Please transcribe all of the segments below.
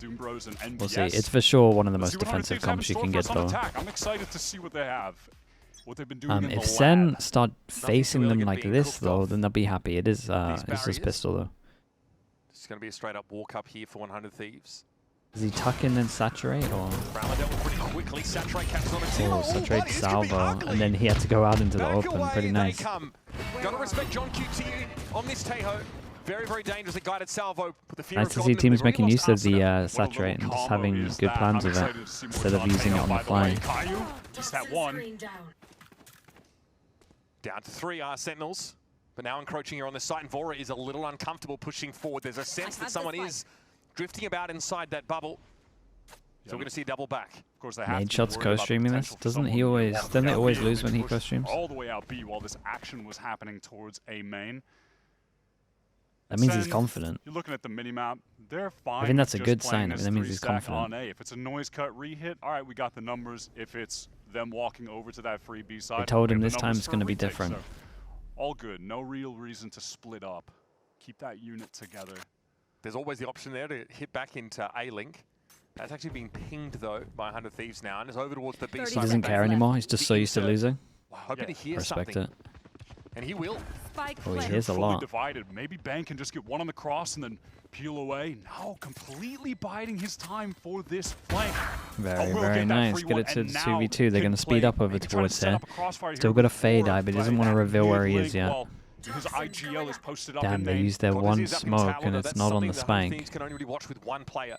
Doom Bros and NBS. We'll see. It's for sure one of the most Let's see what defensive 100 comps you Thieves can have get, in store though. for us on attack. I'm excited to see what they have. What they've been doing in If the Sen lab. start facing them elegant like being this, cooked though, off. then they'll be happy. It is These it's just barriers. pistol, though. It's going to be a straight up walk up here for 100 Thieves. Does he tuck in and saturate, or? Brownlow dealt with pretty quickly. Saturate catches on a team. Oh, saturate buddy, this could be salvo, ugly. and then he had to go out into the Back open. away Pretty nice. They come. Got to respect John QT on this Teho. Very, very dangerous. A guided salvo. Put the fear Nice of to God see in them. teams They've already making lost use of the Arsenal. saturate and just combo having is good that? plans I'm of it excited to see more instead of John using it Teho, on the by way. fly. Caillou, just that one. Down to 3 are Sentinels. But now encroaching here on the site, and Vora is a little uncomfortable pushing forward. There's a sense that someone is drifting about inside that bubble. So we're going to see a double back. Of course, they have Nade to shots worry about the co-streaming this. potential for Doesn't he someone always? to Doesn't it always be lose when he pushed co-streams? all the way out B while this action was happening towards A main. That means he's Sen, confident. You're looking at the minimap. They're fine. I think that's a just good playing sign. this That means he's 3-stack confident. on A. If it's a noise cut rehit, all right, we got the numbers. If it's them walking over to that free B side, They told we him have this the time numbers it's for going to a be retake. different. So, all good. No real reason to split up. Keep that unit together. There's always the option there to hit back into A-Link. That's actually being pinged, though, by 100 Thieves now, and it's over towards the B side. He doesn't care anymore. He's just so used to losing. Hoping to Yeah. hear Respect something. it. And he will. Oh, he hears a Fully lot. divided. Maybe Bang can just get one on the cross and then peel away. No, completely biding his time for this flank. Very, will very get that nice. free Get one, it to and the now 2v2. They're going can to speed play, up over maybe try to towards set here. up a crossfire Still here got a fade before eye, but he doesn't want to that reveal where he mid-link is yet. wall. His IGL is posted up Damn, in they main. used their Corrode one is up in smoke, tower, and though. it's That's not on something the that 100 spike. Thieves can only really watch with one player.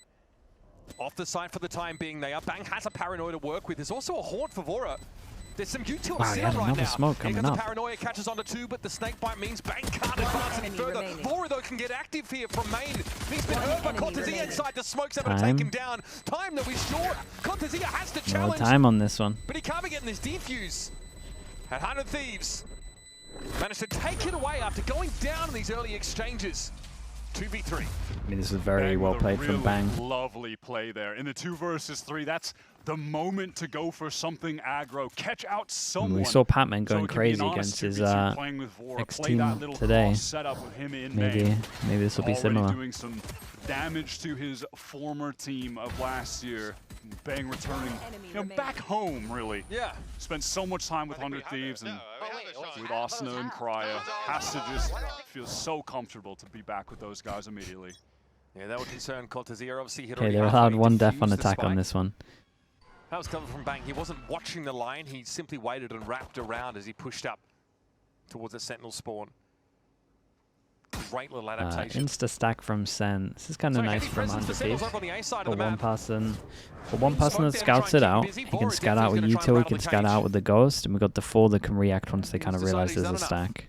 Off the side for the time being, they are. Bang has a paranoia to work with. There's also a haunt for Vora. There's some utility Wow, he had right another now. smoke Here coming comes up. the paranoia, catches onto 2, but the snake bite means Bang can't advance any further. Vora, though, can get active here from main. He's been hurt, but Cortezia inside the smoke's able to take him down. Time that was short. Cortezia has to No challenge, time on this one. but he can't be getting this defuse. And 100 Thieves managed to take it away after going down in these early exchanges. 2v3. I mean, this is very Bang well with a played from really Bang. Lovely play there. In the 2 versus 3, that's the moment to go for something aggro. Catch out And someone. we saw Patman So going it could be an crazy honest against his 2v2 playing with Vora. Play ex-team that little today. cross setup with him in Maybe main. this will be Already similar. doing some damage to his former team of last year. Bang returning back home, really. Yeah. Spent so much time with 100 Thieves and with Asuna and Krya. Has to just feel so comfortable to be back with those guys immediately. Yeah, that would concern Cortezia. Obviously, he'd Okay, already they're halfway allowed one death on defused the attack on spike. this one. That was covered from Bang. He wasn't watching the line. He simply waited and wrapped around as he pushed up towards the Sentinel spawn. Great little adaptation. Insta stack from Sen. This is kind of nice from 100 Thieves. On the A side For of the one map. person, that scouts it out, he can scout out with util, he can scout out with the ghost, and we got the 4 that can react once they kind of realize there's a stack.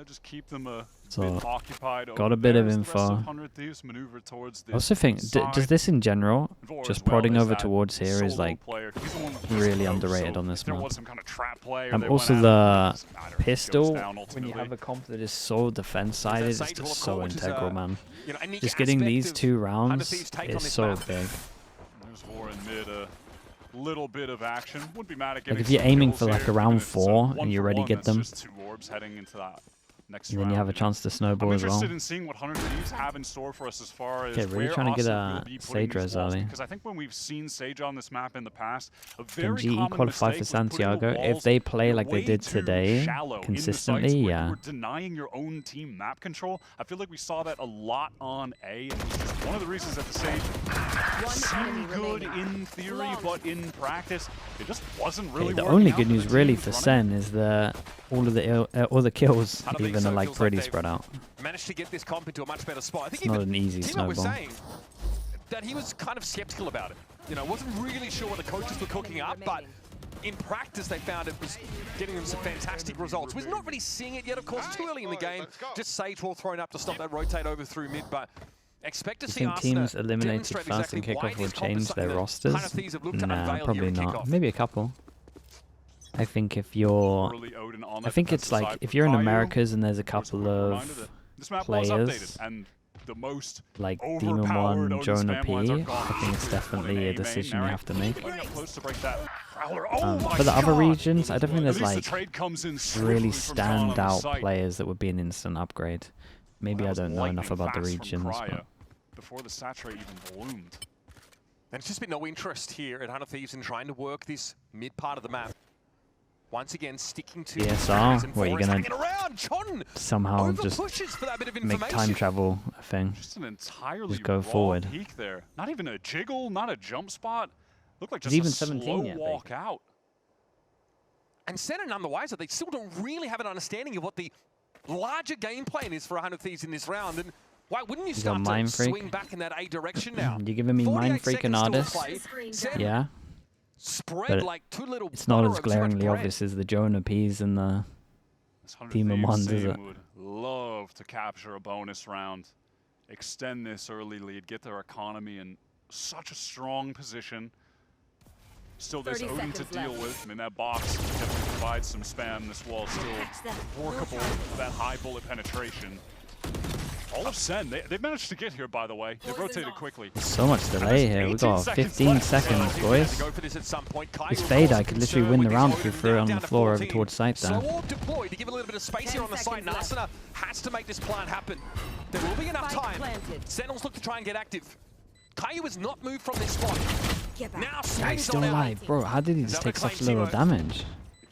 Just keep them a So, bit occupied. got a bit of There's the rest info. 100 Thieves maneuver towards I also think, does this in general, Vora just as well prodding is over that towards here is solo like player. He's the one that really goes, underrated so on this if there map. was some kind of trap play or they Also went the out, it doesn't matter. It goes pistol, down when you ultimately. have a comp that is so defense-sided, it's Sage will just call, so which is, integral, man. a unique Just getting aspect these of 2 100 rounds Thieves' take on is this so map. big. There's Vora in mid, a little bit of action. Wouldn't be mad at Like getting if you're some aiming kills for like here, a round even if it's a 4 and 1 you for already 1, get that's them, just 2 orbs heading into that next and then you have a round. chance to I'm snowball as well. interested in seeing what 100 Thieves have in store for us as far as Okay, really where trying to get Asuna a will be putting Sage these res walls, early. because I think when we've seen Sage on this map in the past, a Can very GE common qualify mistake for was putting the Santiago? If walls they play like they way did too today, shallow in the consistently, sites where yeah. you were denying your own team map control. I feel like we saw that a lot on A, and it's just one of the reasons that the Sage seemed good in theory, but in practice, it just wasn't really Okay, the working only out good for news the really teams for running. Sen is that all of the kills I don't think even so. are like Feels pretty they've spread out. Managed to get this comp into a much better spot. I think It's not even an easy Timo was snowball. saying that he was kind of skeptical about it. You know, wasn't really sure what the coaches were cooking up, but in practice they found it was getting them some fantastic results. We're not really seeing it yet, of course, too early in the game. Just Sage wall thrown up to stop that rotate over through mid, but expect to You see think Arsenal teams eliminated demonstrate fast in exactly why Kickoff will this comp is change something their that rosters? 100 Thieves have looked to Nah, unveil here probably at not. Kickoff. Maybe a couple. I think if you're, Early Odin on I the think it's defensive like side if for you're in Caillou. Americas and there's a Of course, couple we're reminded of that this map was players updated, and the most like Demon overpowered 1, Odin Jonah spam lines are P, gone. I think it's definitely a decision you have to make. Putting up close to break that Prowler. Oh my For the other God! regions, I don't think At there's least the like trade comes in really swiftly from John on the standout site. players that would be an instant upgrade. Maybe That I was don't know enough lightning about the fast from regions. Krya But before the saturate even bloomed. There's just been no interest here at Hunter Thieves in trying to work this mid part of the map. Once again, sticking to ESR, where you're gonna somehow just for that bit of make time travel a thing. Just an entirely Just go raw forward. peek there. Not even a jiggle, not a jump spot. Looked like just even a 17 slow yet, walk out. And Sentinels, none the wiser, they still don't really have an understanding of what the larger game plan is for 100 Thieves in this round. And why wouldn't you start to Mind Freak. swing back in that A direction now? You're giving me Mind Freak and Artist? Yeah. Spread But like two little it's not as butter of too much glaringly bread. obvious as the Jonah Peas and the Team of Ones, is it? Would love to capture a bonus round, extend this early lead, get their economy in such a strong position. Still, there's Odin to deal with. I mean, that box definitely provides some spam. This wall still workable with that high bullet penetration. All of SEN, they managed to get here, by the way. They rotated quickly. So much delay here. We've got 15 seconds, boys. This fade, I could literally win the round if we threw it on the floor over towards site there. So deployed to give a little bit of space here on the site. Nasana has to make this plan happen. There will be enough time. Sentinels look to try and get active. Caillou has not moved from this spot. Now Yeah, he's still alive. Bro, how did he just take such little damage?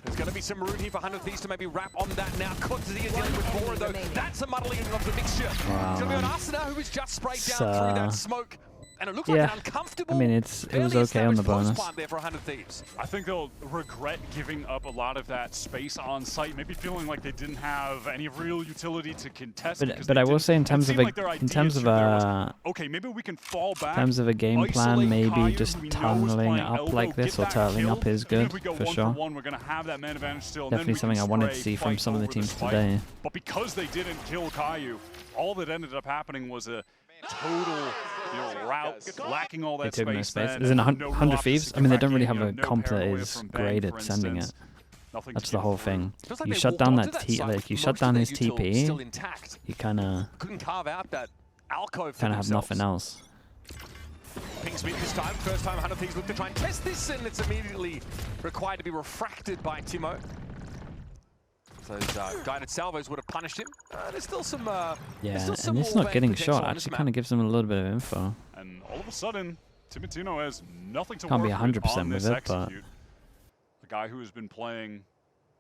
There's going to be some room here for 100 Thieves to maybe wrap on that now. Corrode is dealing with Corrode, though. That's a muddling of the mixture. Wow, It's going to be on Asuna, who was just sprayed down through that smoke. And it looks like an uncomfortable. I mean, it was okay on the bonus. There for 100 Thieves. I think they'll regret giving up a lot of that space on site, maybe feeling like they didn't have any real utility to contest. But I will say, in terms of a okay, maybe we can fall back. In terms of a game plan, maybe just tunneling up like this or turtling up is good for sure. We're gonna have that man advantage still. Definitely something I wanted to see from some of the teams today. But because they didn't kill Caillou, all that ended up happening was a total route, lacking all that space. Then, There's 100 Thieves. I mean, they don't really have a no comp that paranoia is from great Bang, at for sending it. instance. Nothing That's to the get whole through. thing. Like You they shut walked down onto that site like with you most shut of down their his util TP. still intact. You kind of Couldn't carve out that alcove for have themselves. nothing else. Pings mid this time. First time 100 Thieves look to try and test this, and it's immediately required to be refracted by Timo. Those guided salvos would have punished him. There's still some. Yeah, still some and it's more not getting potential shot. on this Actually, map. kind of gives them a little bit of info. And all of a sudden, Timotino has nothing to Can't be work 100% on with this it, but execute. A guy who has been playing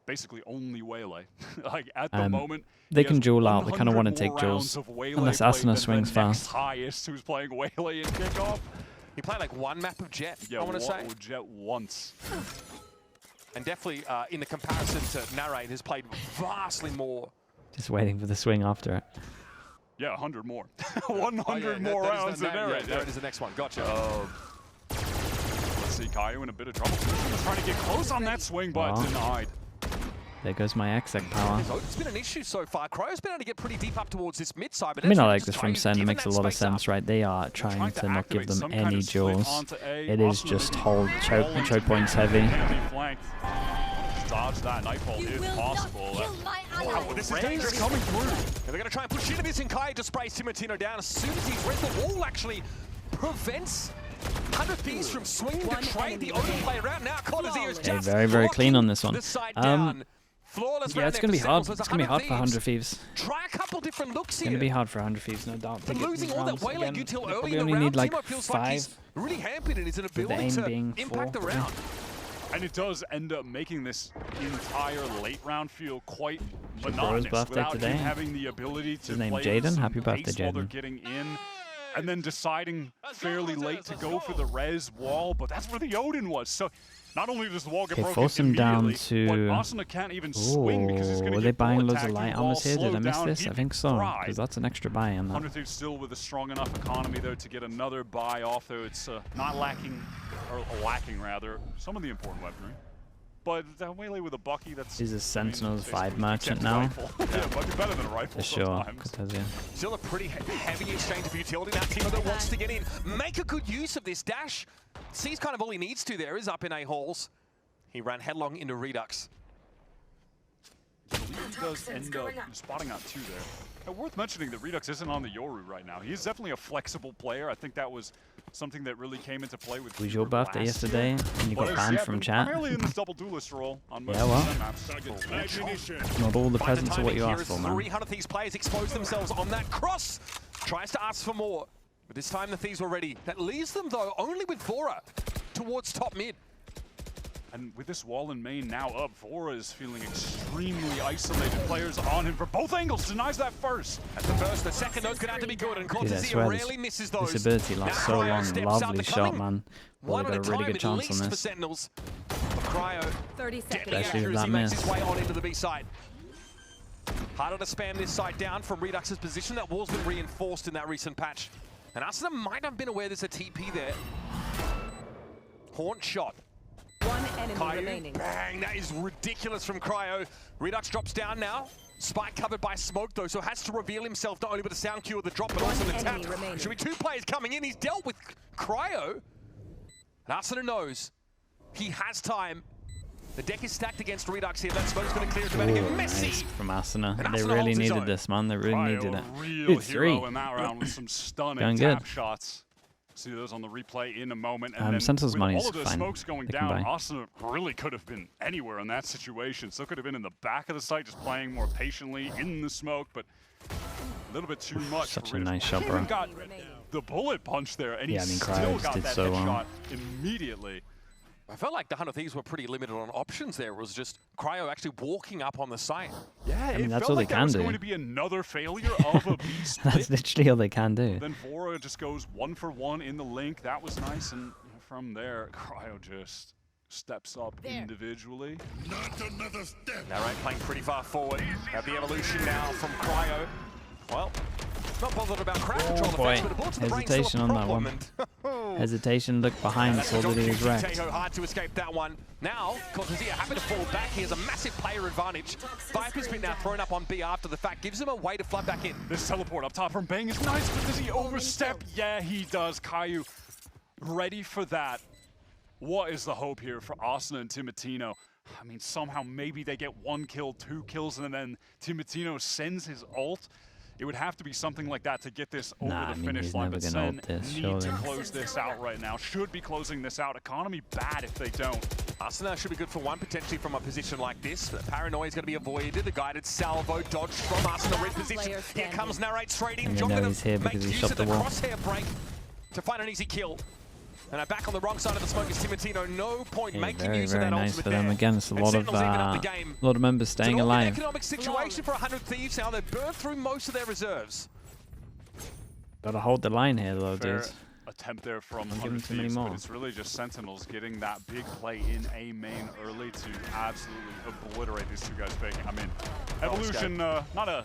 basically only Waylay. Like at the moment, they can duel out. They kind of want to take duels. Unless Asuna swings fast. Highest who's playing Waylay in Kickoff. He played like one map of Jet, Yeah, I want to say. Jet once. And definitely in the comparison to Narrate, has played vastly more. Just waiting for the swing after it. Yeah, 100 more. 100 more rounds than Narrate. There it is, the next one. Gotcha. Let's see, Caillou in a bit of trouble. Trying to get close on that swing, but denied. There goes my exec power. It's been an issue so far. Cryo's been able to get pretty deep up towards this mid side. But I mean, I like this from SEN. It makes a lot of sense, right? They are trying to not give them any duels. It is just hold choke points heavy. Dodge that nightfall if possible. Wow, this is dangerous coming through. And they're going to try and push into this, and Kai just sprays Timotino down. As soon as he's read the wall, actually prevents 100 Thieves from swinging to trade the Odin play around. Now Corrode is just very, very clean on this one. Yeah, it's going to be hard. It's going to be hard for 100 Thieves. Try a couple different looks here. It's going to be hard for 100 Thieves, no doubt. But losing all that Waylay util early in the only round, need like Timo feels like he's 5. really hampered in his inability to impact the round. And it does end up making this entire late round feel quite monotonous without him having the ability to play Jaden. Happy birthday, pace while they're Jaden. getting in. And then deciding fairly late to go for the res wall, but that's where the Odin was. So not only does the wall get broken force him down immediately, to... but Asuna can't even swing because he's going to Were get they buying bullet loads of tagged light while armors here? Did I slowed miss down. this? He I think so, tried. because that's an extra buy on that. 100 Thieves still with a strong enough economy though to get another buy off, though it's not lacking, or lacking rather, some of the important weaponry. But that Waylay with a Bucky, that's... He's a Sentinels 5 merchant now. Yeah, might be better than a rifle For sure. sometimes. Still a pretty heavy exchange of utility. That Timo that wants to get in, make a good use of this dash. Sees kind of all he needs to there, is up in A halls. He ran headlong into Redux. I believe he does end up spotting out 2 there. Worth mentioning that Redux isn't on the Yoru right now. He's definitely a flexible player. I think that was something that really came into play with... It was your birthday yesterday, and you got banned from chat. Primarily in this double duelist role on most Yeah, well. maps. Not all the presents are what you asked for, man. 300 Thieves players expose themselves on that cross. Tries to ask for more. But this time the Thieves were ready. That leaves them, though, only with Vora towards top mid. And with this wall in main now up, Vora is feeling extremely isolated. Players on him for both angles. Denies that first. At the first, the second note's going to have to be good, and Cortezia rarely misses those. This ability lasts so long. Lovely shot, man. Well, One they at got a a really time, good at chance on least, for this. Sentinels. Cryo, 30 seconds. deadly Especially with accuracy, that makes miss. his way on into the B side. Harder to spam this side down from Redux's position. That wall's been reinforced in that recent patch. And Arsenal might have been aware there's a TP there. Haunt shot. One enemy Cryo, remaining. bang, that is ridiculous from Cryo. Redux drops down now. Spike covered by smoke though, so has to reveal himself not only with the sound cue of the drop, but also the tap. enemy remaining. Should be 2 players coming in. He's dealt with Cryo. And Arsenal knows he has time. The deck is stacked against Redux here. That smoke's going to clear it. About to get messy. Nice from Asuna. And They Asuna really holds his needed own. this, man. They really Cryo, a needed it. real Dude, hero 3. in that round with some stunning Going tap good. shots. See those on the replay in a moment. And then Sentinels with money all is of the fine. smokes going They can down, buy. Asuna really could have been anywhere in that situation. Still could have been in the back of the site, just playing more patiently in the smoke, but a little bit too much. Such for a Riddick. nice shot, He bro. even got the bullet punch there, and Yeah, he I mean, still Cryo got did that so headshot well. immediately. I felt like the Hunter Thieves were pretty limited on options there. It was just Cryo actually walking up on the site. Yeah, mean, it that's felt all like they that can was do. going to be another failure of a B split. That's literally all they can do. Then Vora just goes 1 for 1 in the link. That was nice, and from there, Cryo just steps up individually. Narrate playing pretty far forward. Have the evolution now from Cryo. Well, not bothered about crowd control boy. effects, but a bullet to the brain's still Hesitation a on that problem. one. Hesitation, look behind, That's saw a that he dog was kick. wrecked. Teho hard to escape that one. Now, Cortezia happy to fall back. He has a massive player advantage. Viper's been now thrown up on B after the fact. Gives him a way to flood back in. This teleport up top from Bang is nice, but does he overstep? Yeah, he does. Caillou ready for that. What is the hope here for Asuna and Timatino? I mean, somehow maybe they get 1 kill, 2 kills, and then Timatino sends his ult. It would have to be something like that to get this over Nah, the I mean, finish he's line. never But gonna Sen ult this, need surely. to close this out right now. Should be closing this out. Economy bad if they don't. Arsenal should be good for 1 potentially from a position like this. The paranoia is going to be avoided. The guided salvo dodge from Arsenal reposition. Here comes Narrate straight in. And John you know gonna he's here make because he use shot of the the wall. crosshair break to find an easy kill. And back on the wrong side of the smoke is Timatino. No point Yeah, making very, use of very that nice ultimate for them. there. Again, it's a And lot Sentinels even up the game. members It's staying an awkward alive. economic situation for 100 Thieves now. They've burned through most of their reserves. Gotta hold the line here, though, Fair dude. attempt there from Don't give 100 him too many Thieves, more. but it's really just Sentinels getting that big play in A main early to absolutely obliterate these two guys faking. I mean, Evolution, not a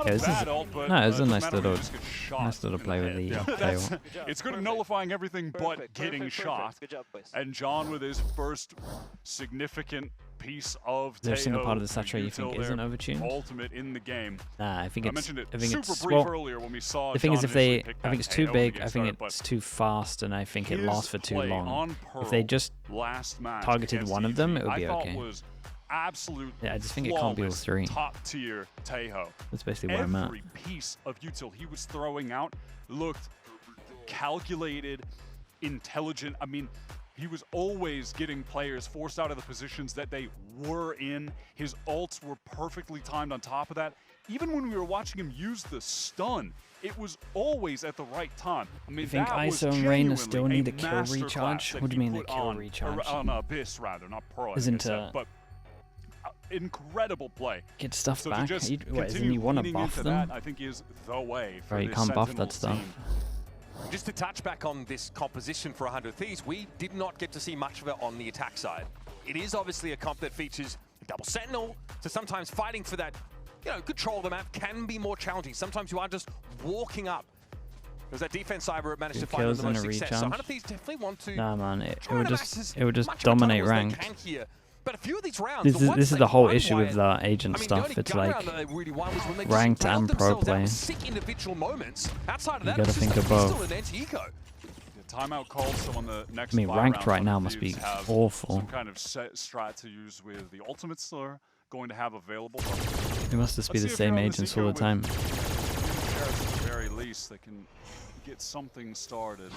Yeah, this is- bad ult, but no, it was a doesn't nice matter when little- you just get shot nice little in play with head. the Yeah, KO. that's- it's good at nullifying everything but getting shot. Good job, boys. And John with his first significant piece of There's a single part of Teho the satchel you think util isn't there, overtuned? ultimate in the game. Nah, I think I it's. mentioned it I think super it's brief well. earlier when we saw The thing is, John if they, initially pick I think that it's too Teho to big. get I think started, it's but too fast, and I think it his lasts for too play long. on If they Pearl just last match targeted against one of them, it would I be thought okay. was absolute Yeah, I just think it can't be all flawless, 3. top tier Teho. That's basically where I'm at. Every piece of util he was throwing out looked calculated, intelligent. I mean, he was always getting players forced out of the positions that they were in. His ults were perfectly timed on top of that. Even when we were watching him use the stun, it was always at the right time. I mean, You think that was ISO and Reina still genuinely need a kill masterclass recharge? that What do you he mean a put kill on, recharge? or on Abyss, rather, not Pro. I As think I in said, to but incredible play. Get stuff So back. to just What, isn't continue he want to leaning buff into them? that, I think is the way for Right, you this can't buff that Sentinels stuff. team. Just to touch back on this composition for 100 Thieves, we did not get to see much of it on the attack side. It is obviously a comp that features a double Sentinel, so sometimes fighting for that, control of the map can be more challenging. Sometimes you are just walking up. There's that defense side where it managed to find kills the most and a success. So recharge. 100 Thieves definitely want to Nah, man, it try would and just amass it would as just much of a dominate tunnel as they ranked. can here. But a few of these rounds, This the is ones this is they the whole won issue with by- agent I mean, the stuff. only It's gun like round that they really won was when they ranked just and bailed pro themselves out play. with sick individual moments. Outside of You that, gotta it's just think a of pistol both. and anti-eco. The timeout call, so on the next I mean, buy ranked round, right now 100 must be Thieves have awful. Some kind of set strat to use with the ultimates they're going to have available. It must just be Let's the see if same you're on this agents all the eco time. with Sheriff at the very least, they can get something started.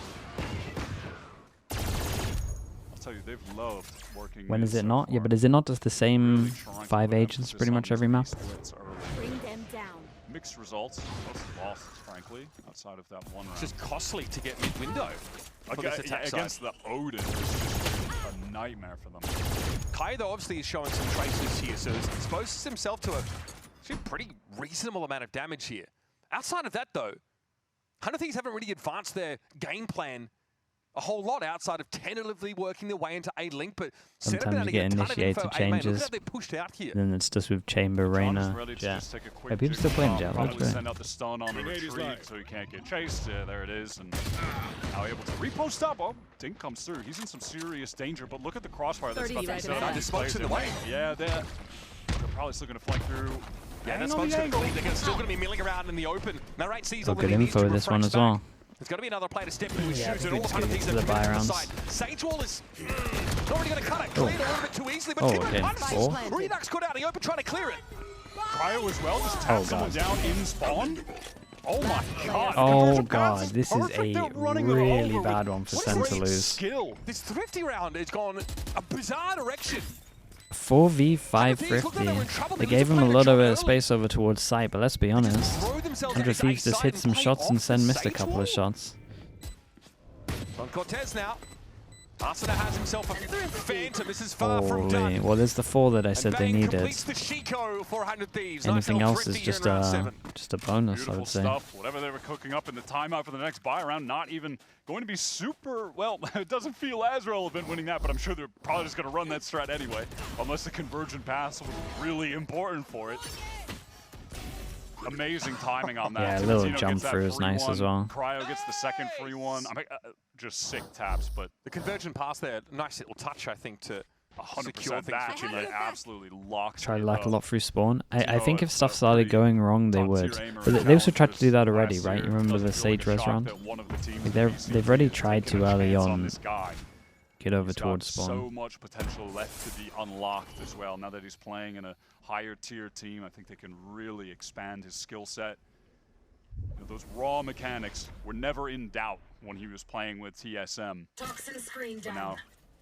I'll tell you, they've loved working. When mid is it so not? Yeah, far. but is it not just the Really same trying to 5 put agents emphasis pretty on much these every map? splits early. Bring them down. mixed results. Both losses, frankly, outside of that one round. It's just costly to get mid-window against the Odin. It's just a nightmare for them. Kai, though, obviously is showing some traces here, so he's exposes himself to a pretty reasonable amount of damage here. Outside of that, though, Thieves haven't really advanced their game plan a whole lot outside of tentatively working their way into A-Link, but sometimes you get initiated changes, they pushed out here. Then it's just with Chamber, Reyna, Jet. Are people still playing Jet? Probably send out the stun on the retreat so he can't get chased. There it is, and now able to repost up. Oh, Dink comes through. He's in some serious danger, but look at the crossfire that's about to be set up. The smoke's in the way. Yeah, they're probably still going to flank through. Yeah, that smoke's going to clean. They're still going to be milling around in the open. Narrate sees all good info with this one as well. There's got to be another player to step in with shoes and all to 100 Thieves the buy rounds. Sage Wall is not really going to cut it. Cleared a little bit too easily, but Redux got out. The open trying to clear it. Cryo as well, just tap someone down in spawn. Oh my god. Oh god, this is a really bad one for Sen to lose. This Thrifty round has gone a bizarre direction. 4v5 Thrifty. They gave him a lot of space over towards site, but let's be honest. 100 Thieves just hit some shots and Sen missed a couple of shots. On Cortez now. Arsenal has himself a phantom. This is far from done. Well, there's the 4 that I said they needed. Anything else is just a bonus, I would say. Stuff. Whatever they were cooking up in the timeout for the next buy round, not even going to be super, well, it doesn't feel as relevant winning that, but I'm sure they're probably just going to run that strat anyway, unless the convergent pass was really important for it. Amazing timing on that. Yeah, a little jump through is nice as well. Cryo gets the second free one. I mean, just sick taps, but the convergent pass there, nice little touch, I think, to 100% that absolutely locks. Try to like a lot through spawn. I think if stuff started going wrong, they would. But they also tried to do that already, right? You remember the Sage Res round? They've already tried to early on get over towards spawn. So much potential left to be unlocked as well. Now that he's playing in a higher tier team, I think they can really expand his skill set. You know, those raw mechanics were never in doubt when he was playing with TSM. But now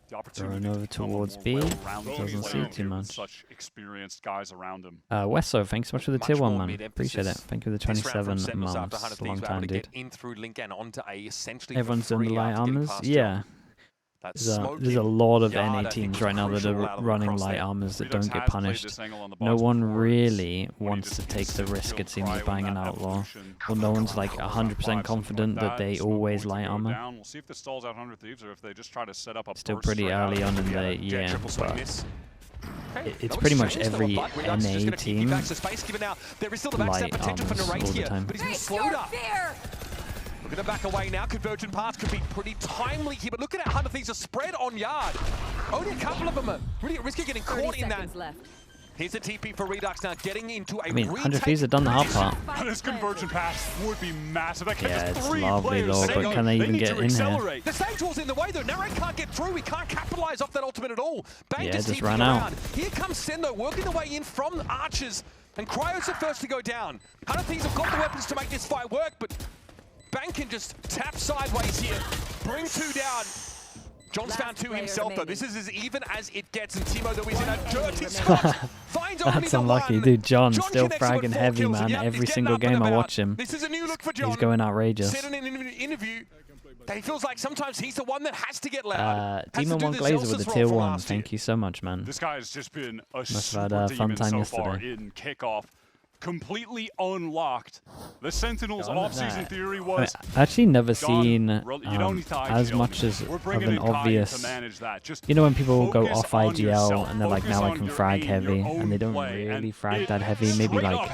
the opportunity over towards B. Doesn't see too much. Such experienced guys around him. Wesso, thanks so much for the tier 1, man. Appreciate it. Thank you for the 27 months. Long time, dude. Everyone's doing the light armors. Yeah. There's a lot of NA teams right now that are running light armors that don't get punished. No one really wants to take the risk, it seems, of buying an outlaw. Or no one's like 100% confident that they always light armor. We'll see if this stalls out 100 Thieves or if they just try to set up a still pretty early on in the year, but it's pretty much every NA team light armors all the time. We're going to back away now. Convergent pass could be pretty timely here, but look at how 100 Thieves are spread on yard. Only a couple of them are really at risk of getting caught in that. Here's a TP for Redux now, getting into a 100 Thieves have done the hard part. This convergent pass would be massive. Yeah, it's lovely though, but can they even get in here? The Sage Wall's in the way though. Narrate can't get through. We can't capitalize off that ultimate at all. Yeah, just ran out. Here comes Sen though, working the way in from the Archers, and Cryo's the first to go down. 100 Thieves have got the weapons to make this fight work, but Bang can just tap sideways here, bring 2 down. John's found 2 himself though. This is as even as it gets, and Timo though is in a dirty spot. Finds only That's unlucky, dude. John still fragging heavy, man. Every single game I watch him, this is a new look for John. He's going outrageous. Said in an interview that he feels like sometimes he's the one that has to get loud. Demon 1 Glazer with the tier 1. Thank you so much, man. This guy has just been a Must have had a fun time yesterday. In Kickoff. Completely unlocked. The Sentinels off-season theory was... I've actually never seen as much as of an obvious... You know when people go off IGL and they're like, now I can frag heavy, and they don't really frag that heavy. Maybe like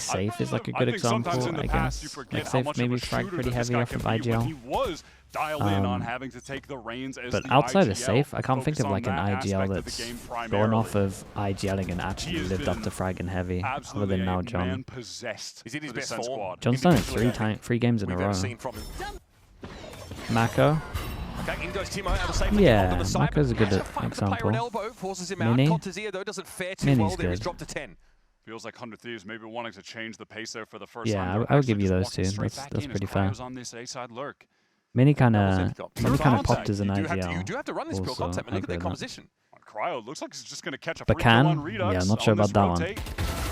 Safe is like a good example, I guess. Like Safe maybe frag pretty heavy off of IGL. Dialed in on having to take the reins as but outside of Safe, I can't think of like an IGL that's gone off of IGLing and actually lived up to fragging heavy, other than now John. Is it his best form? John's done it 3 games in a row. Mako. Yeah, Mako's a good example. Mini's good. Feels like 100 Thieves maybe wanting to change the pace there for the first time. Yeah, I would give you those 2. That's pretty fair. On this A-side lurk. Mini kind of popped as an IGL. You do have to run this pure concept and look at their composition. Cryo looks like he's just going to catch a but free kill on Redux. Yeah, I'm not sure about that one.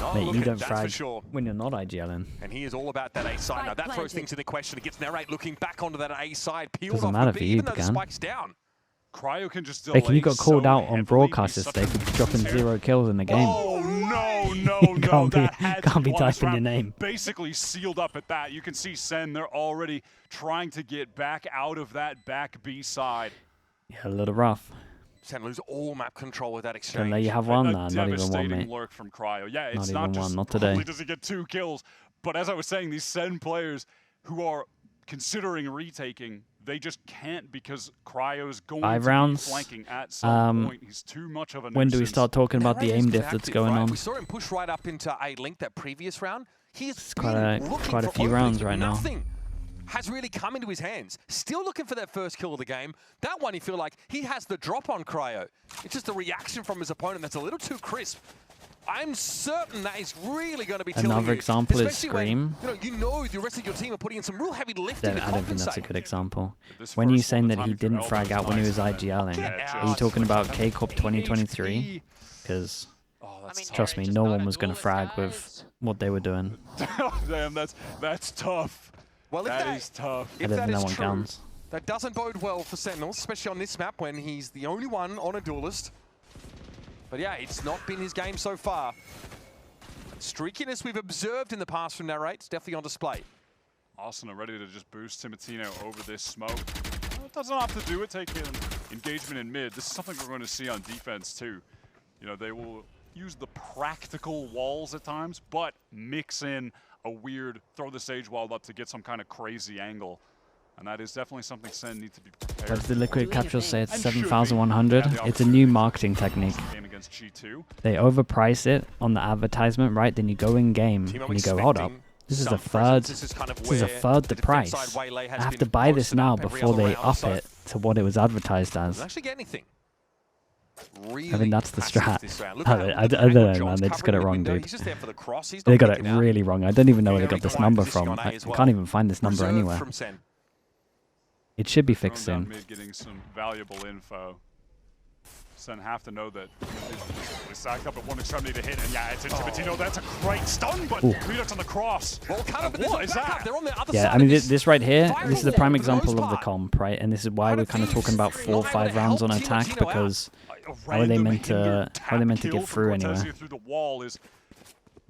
Oh, Mate, you don't frag sure. when you're not IGLing. And he is all about that A side. Now that throws things into question. It gets Narrate looking back onto that A side. Peeled Doesn't off matter the for B, you, even though the Began. spike's down. Cryo can just delay. Like, you got called so out on heavily, broadcast he's yesterday such for a dropping nuisance 0 kills in the game. Oh no, no, You no! can't be- That had can't be to one typing your round. name. Basically sealed up at that. You can see Sen. They're already trying to get back out of that back B side. Yeah, a little rough. Sen lose all map control with that exchange. Can let you have one? A Nah, not even one, devastating mate. lurk from Cryo. Yeah, it's Not not even just one, not today. only does he get 2 kills, but as I was saying, these Sen players who are considering retaking, they just can't because Cryo's going 5 to rounds. be flanking at some point. He's too much of a When do we nuisance. start talking about the aim diff that's going on? We saw him push right up into A link that previous round. He's quite a few rounds right now. Nothing has really come into his hands. Still looking for that first kill of the game. That one, you feel like he has the drop on Cryo. It's just a reaction from his opponent that's a little too crisp. I'm certain that is really going to be tilting Another you, example is especially Scream. when, you know the rest of your team are putting in some real heavy lifting to I don't think that's a compensate. good example. This When you first saying one, that the he timing for didn't frag out when he was nice, IGLing, yeah, are you talking about Kickoff 2023? Because trust me, no one was going to frag with what they were doing. Damn, that's tough. Well, That is tough. I If don't that think that is one true, counts. that doesn't bode well for Sentinels, especially on this map when he's the only one on a duelist. But yeah, it's not been his game so far. Streakiness we've observed in the past from Narrate's definitely on display. Arsenal ready to just boost Timatino over this smoke. Well, it doesn't have to do it, taking engagement in mid. This is something we're going to see on defense too. You know, they will use the practical walls at times, but mix in a weird throw the stage wall up to get some kind of crazy angle. And that is definitely something Sen need to be prepared. What does the Liquid Capture say? It's And should be. 7,100. Yeah, It's a new marketing technique. Game against G2. They overprice it on the advertisement, right? Then you go in game and you go, hold up. This is a third. This is a third the price. I have to buy this now before they up it to what it was advertised as. Doesn't actually get anything. Really I think that's the strat. I I don't know, man. They just got it wrong, dude. He's just there for the cross. He's They not got it making out. really wrong. I don't even know where they Very got this quiet number position from. on A I as well. can't even find this number Reserved anywhere. from Sen. It should be Thrown fixed down soon. mid, getting some valuable info. Sen have to know that they stacked up at one extremity to hit, and yeah, it's into Timatino. That's a great stun, but Redux on the cross. Well, What is that? They're on the other Yeah, side I mean, of this right here, viral this is a wall prime for the most example of the part. comp, right? And this is why we're kind of talking about 4 or 5 rounds on attack, because how are they meant to get through anywhere? Through the wall is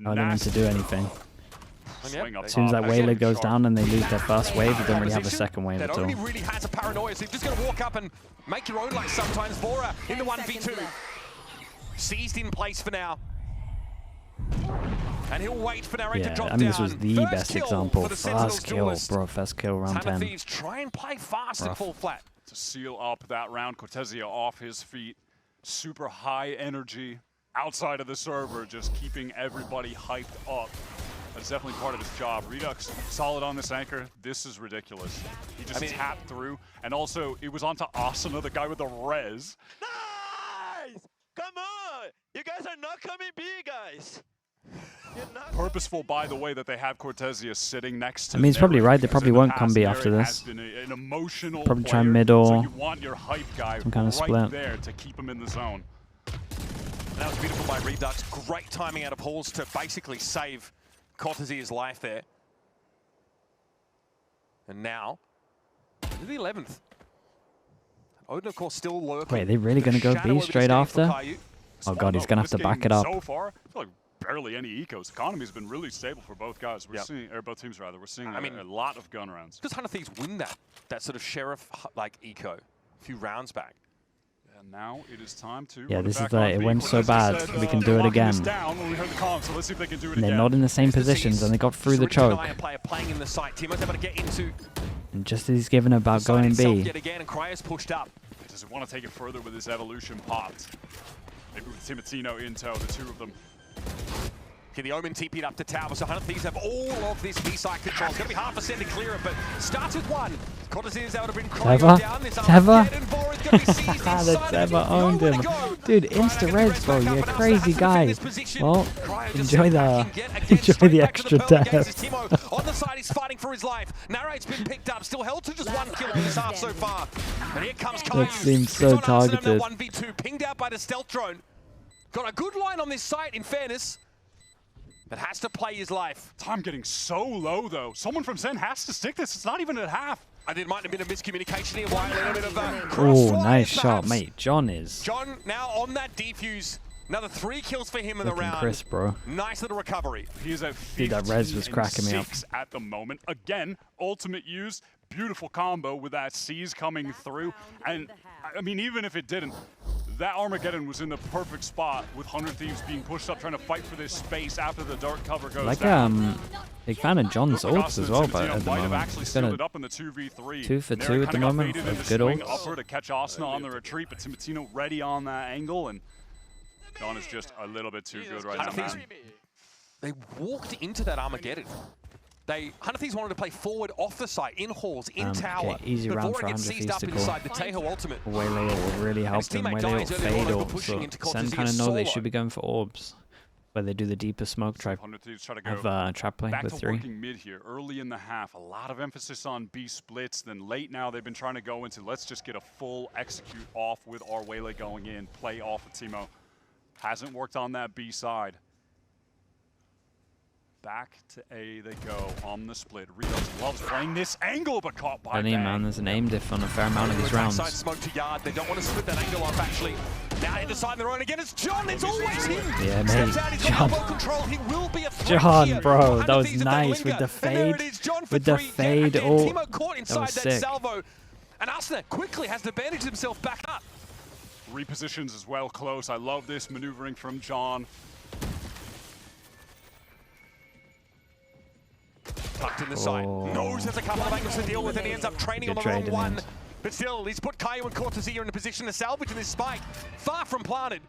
How are they meant to do anything? Swing up As soon as top. that Whaler goes down and they lose their first wave, they don't really have a Position second wave that at all. only really has a paranoia, so you've just got to walk up and make your own like sometimes. Vora in the 1v2. Seized in place for now. And he'll wait for Narrate to Yeah, drop I mean, this was down. the First best kill example. for the Sentinels First kill, duelist. bro. First kill, round Time of 10. Thieves try and play fast and Rough. fall flat. To seal up that round, Cortezia off his feet. Super high energy outside of the server, just keeping everybody hyped up. That's definitely part of his job. Redux, solid on this anchor. This is ridiculous. He just tapped through. And also, it was onto Asuna, the guy with the res. Nice! Come on! You guys are not coming B, guys! You're not Purposeful, by the way, that they have Cortezia sitting next to I mean, he's probably Neri, right. They because probably in the won't come past, B Neri after has this. been an emotional Probably try player, middle, so you want your hype guy some kind of right split. there to keep him in the zone. And that was beautiful by Redux. Great timing out of Halls to basically save Cortezia's life there. And now, to the 11th. Odin, of course, still lurking. Wait, are they really going to go Shadow B over this straight game for after? Caillou. Oh god, he's going to have to back it up. So far, I feel like barely any ecos. Economy's been really stable for both guys. We're seeing, or both teams rather. We're seeing a lot of gun rounds. Does Hunter Thieves win that sort of sheriff like eco a few rounds back? And now it is time to. Yeah, run this is back the, on it B. went so Cortezia bad, said, we can do they're it locking this again. down when we heard the call, so let's see if they can do it And they're again. not in the same It's the positions, Z's. and they got through the Just really choke. deny a player playing in the site. Timo's able to get into And just as he's given about the site going itself B, yet again, and Cryo's pushed up. Does it want to take it further with his evolution popped? Maybe with Timatino in tow, the two of them. Okay, the Omen TP'd up to tower, so Hunter Thieves have all of this B-side control. It's going to be half a second to clear it, but starts with one. Cortez is able to bring Cryo Teva? down. This Teva? Armageddon Vor is going to be seized inside That's of it. Teva owned Nowhere him. to go. Dude, insta-res, bro. You're a crazy guy. Well, enjoy the extra death. On the side, he's fighting for his life. Narrate's been picked up, still held to just 1 kill in this half so far. And here comes Caillou. That seems so targeted. 1v2, pinged out by the stealth drone. Got a good line on this site, in fairness, but has to play his life. Time getting so low, though. Someone from SEN has to stick this. It's not even at half. I think it might have been a miscommunication here. Why a little bit of a oh, nice shot, mate. John now on that defuse. Another 3 kills for him in the round. Crisp, bro. Nice little recovery. He is at dude, that res was cracking me up at the moment. Again, ultimate use, beautiful combo with that C's coming through. And I mean, even if it didn't, that Armageddon was in the perfect spot with 100 Thieves being pushed up, trying to fight for this space after the dark cover goes down. Big fan of John's ults as well, but at the moment he's got a 2 for 2 at the moment with good ults. Upper to catch Asuna on the retreat, but Timotino ready on that angle, and John is just a little bit too good right now. They walked into that Armageddon. 100 Thieves wanted to play forward off the site, in halls, in tower. Okay, easy round for 100 Thieves to go. Waylay will really help them. Waylay will fade orbs, so SEN kind of know they should be going for orbs, where they do the deeper smoke trap play with 3. Working mid here, early in the half, a lot of emphasis on B splits. Then late now, they've been trying to go into let's just get a full execute off with our Waylay going in, play off of Timo. Hasn't worked on that B side. Back to A they go on the split. Redux loves playing this angle, but caught by Bang. Man, there's an aim diff on a fair amount of these rounds. Smoke to yard. They don't want to split that angle off, actually. Now they decide their own again. It's John. It's always him. Yeah, mate. John. He will be a John, bro, that was nice with the fade. With the fade. Oh, that was sick. Salvo. And Asuna quickly has to bandage himself back up. Repositions as well close. I love this maneuvering from John. Tucked in the side. Knows there's a couple of angles to deal with, and he ends up training on the wrong one. But still, he's put Caillou and Cortezia in a position to salvage this spike. Far from planted.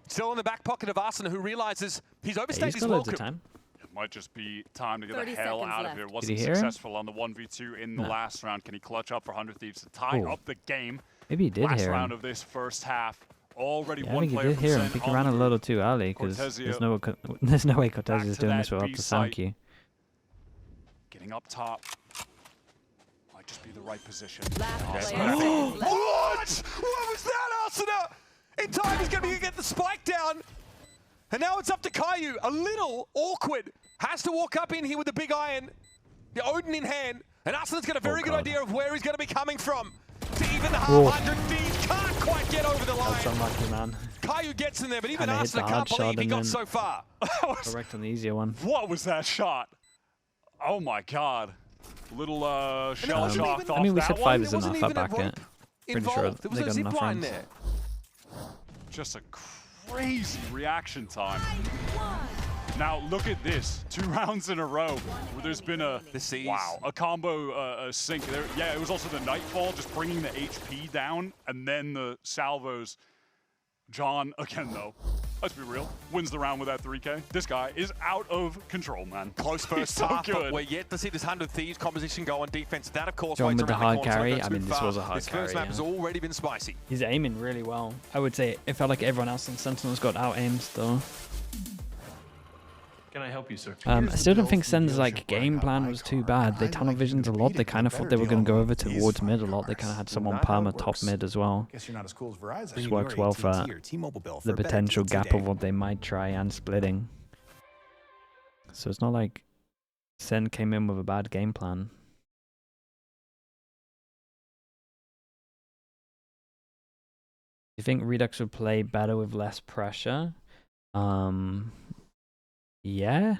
Still in the back pocket of Asuna, who realizes he's overstayed his welcome. It might just be time to get the hell out of here. Wasn't successful on the 1v2 in the last round. Can he clutch up for 100 Thieves to tie up the game? Maybe he did last hear round him. of this first half. Already I one think he player did hear him. I think he ran a little too early because there's no way Cortezia is doing this without the sound cue. Getting up top. Might just be the right position. What? What was that, Asuna? In time, he's going to get the spike down. And now it's up to Caillou. A little awkward. Has to walk up in here with the big iron. The Odin in hand. And Asuna's got a very good idea of where he's going to be coming from. To even the half 100 Thieves can't quite get over the line. That's unlucky, man. Caillou gets in there, but even Asuna can't believe he got so far. Correct on the easier one. What was that shot? Oh my god. Little shell shocked off that one. I mean, we said 5 is enough up back yet. Pretty sure they got enough rounds. There. Just a crazy reaction time. Now look at this, 2 rounds in a row where there's been a combo sync. Yeah, it was also the Nightfall just bringing the HP down, and then the salvos. John, again though, let's be real, wins the round with that 3K. This guy is out of control, man. Close first half, but we're yet to see this 100 Thieves composition go on defense. That, of course, John with the hard carry. I mean, this was a hard carry. This first map has already been spicy. He's aiming really well. I would say it felt like everyone else in Sentinels got out-aimed, though. Can I help you, sir? I still don't think SEN's game plan was too bad. They tunnel visioned a lot. They kind of thought they were going to go over towards mid a lot. They kind of had someone perma top mid as well. Which works well for the potential gap of what they might try and splitting. So it's not like SEN came in with a bad game plan. You think Redux would play better with less pressure? Yeah.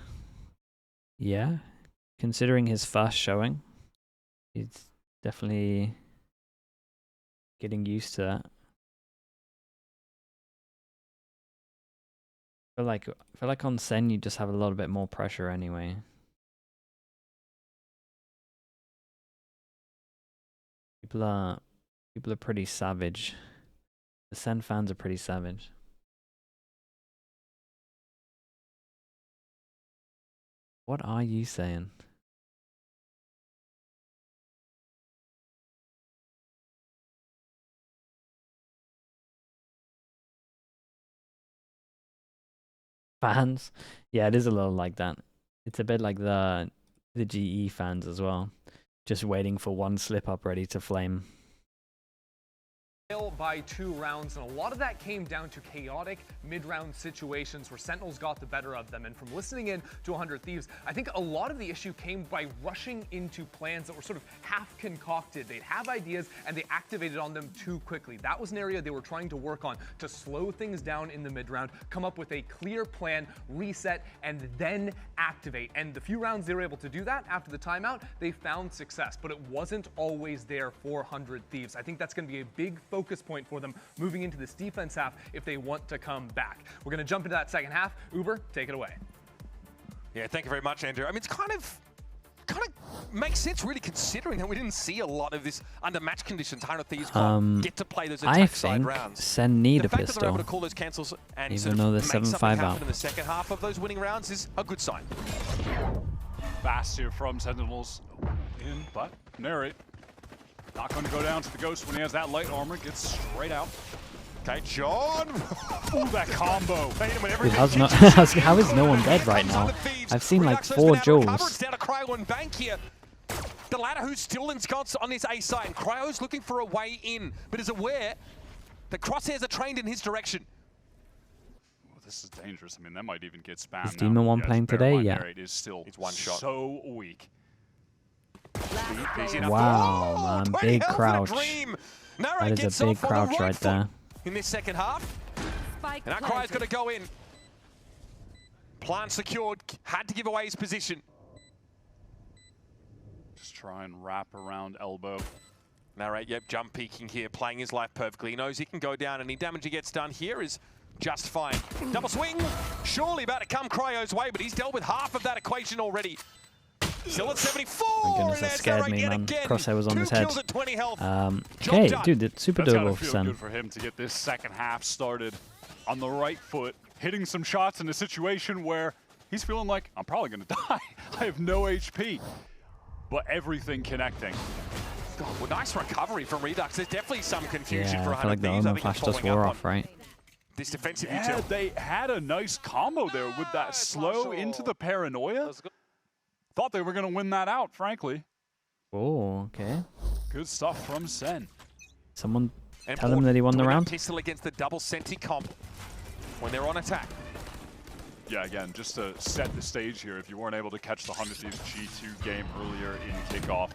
Considering his first showing, he's definitely getting used to that. I feel like on SEN you just have a little bit more pressure anyway. People are pretty savage. The SEN fans are pretty savage. What are you saying? Fans? Yeah, it is a little like that. It's a bit like the GE fans as well. Just waiting for one slip up ready to flame. By 2 rounds, and a lot of that came down to chaotic mid-round situations where Sentinels got the better of them. And from listening in to 100 Thieves, I think a lot of the issue came by rushing into plans that were sort of half concocted. They'd have ideas and they activated on them too quickly. That was an area they were trying to work on to slow things down in the mid-round, come up with a clear plan, reset, and then activate. And the few rounds they were able to do that after the timeout, they found success, but it wasn't always there for 100 Thieves. I think that's going to be a big focus point for them moving into this defense half if they want to come back. We're going to jump into that second half. Uber, take it away. Yeah, thank you very much, Andrew. I mean, it's kind of makes sense, really, considering that we didn't see a lot of this under match conditions. 100 Thieves can't get to play those attack side rounds. Sen need a pistol. The fact that they're able to call those cancels and even though they're 7-5 out in the second half of those winning rounds is a good sign. Fast here from Sentinels in, but narrate. Not going to go down to the Ghost when he has that light armor. Gets straight out. Okay, John. Ooh, that combo. Dude, how is no one dead right now? I've seen like 4 Jules. Down to Cryo and Bank here. The ladder who's still ensconced on his A side. Cryo's looking for a way in, but is aware that crosshairs are trained in his direction. Well, this is dangerous. I mean, that might even get spammed. Is Demon 1 playing today? Yeah. It is still one shot. So weak. Wow, man, big crouch. That is a big crouch right there. In this second half, and that Cryo's got to go in. Plant secured, had to give away his position. Just try and wrap around elbow. Narrate, yep, jump peeking here, playing his life perfectly. He knows he can go down. Any damage he gets done here is just fine. Double swing, surely about to come Cryo's way, but he's dealt with half of that equation already. Still at 74. My goodness, that scared me, man. Crosshair was on his head. Okay, dude, it's super doable for Sen. Good for him to get this second half started on the right foot, hitting some shots in a situation where he's feeling like, I'm probably going to die. I have no HP. But everything connecting. Well, nice recovery from Redux. There's definitely some confusion for 100 I feel like the Omen Flash just wore off, right? This defensive utility. They had a nice combo there with that slow into the paranoia. Thought they were going to win that out, frankly. Oh, okay. Good stuff from Sen. Someone tell him that he won the round. Pistol against the double Senti comp when they're on attack. Yeah, again, just to set the stage here, if you weren't able to catch the 100 Thieves G2 game earlier in Kickoff,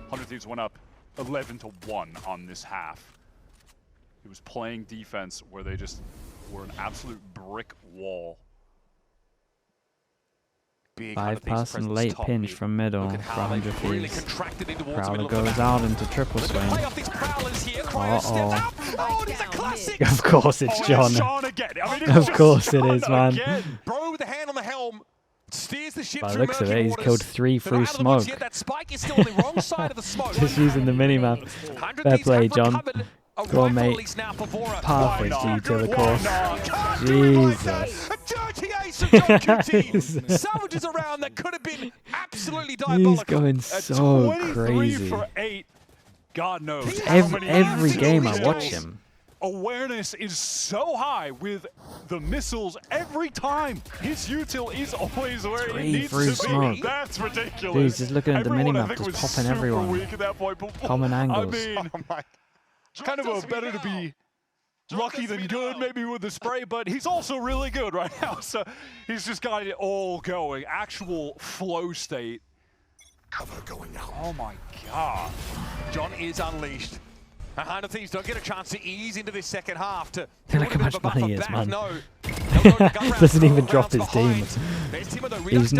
100 Thieves went up 11-1 on this half. It was playing defense where they just were an absolute brick wall. 5-person late pinch from middle for 100 Thieves. Prowler goes out into triple swing. Uh-oh. Of course it's John. Of course it is, man. Bro with the hand on the helm. Steers the ship By the looks of it, he's killed 3 through smoke. Just using the minimap. Fair play, John. Go on, mate. Perfect G to the course. Jesus. Salvages around that could have been absolutely diabolical. He's going so crazy. For 8. God knows. Every game I watch him. Awareness is so high with the missiles every time. His util is always where it needs to be. That's ridiculous. Dude, he's just looking at the minimap, just popping everyone. Common angles. I mean, kind of a better to be lucky than good, maybe with the spray, but he's also really good right now. So he's just got it all going. Actual flow state. Cover going out. Oh my God. John is unleashed. 100 Thieves don't get a chance to ease into this second half to look how much money he is, man. No. Doesn't even drop his team.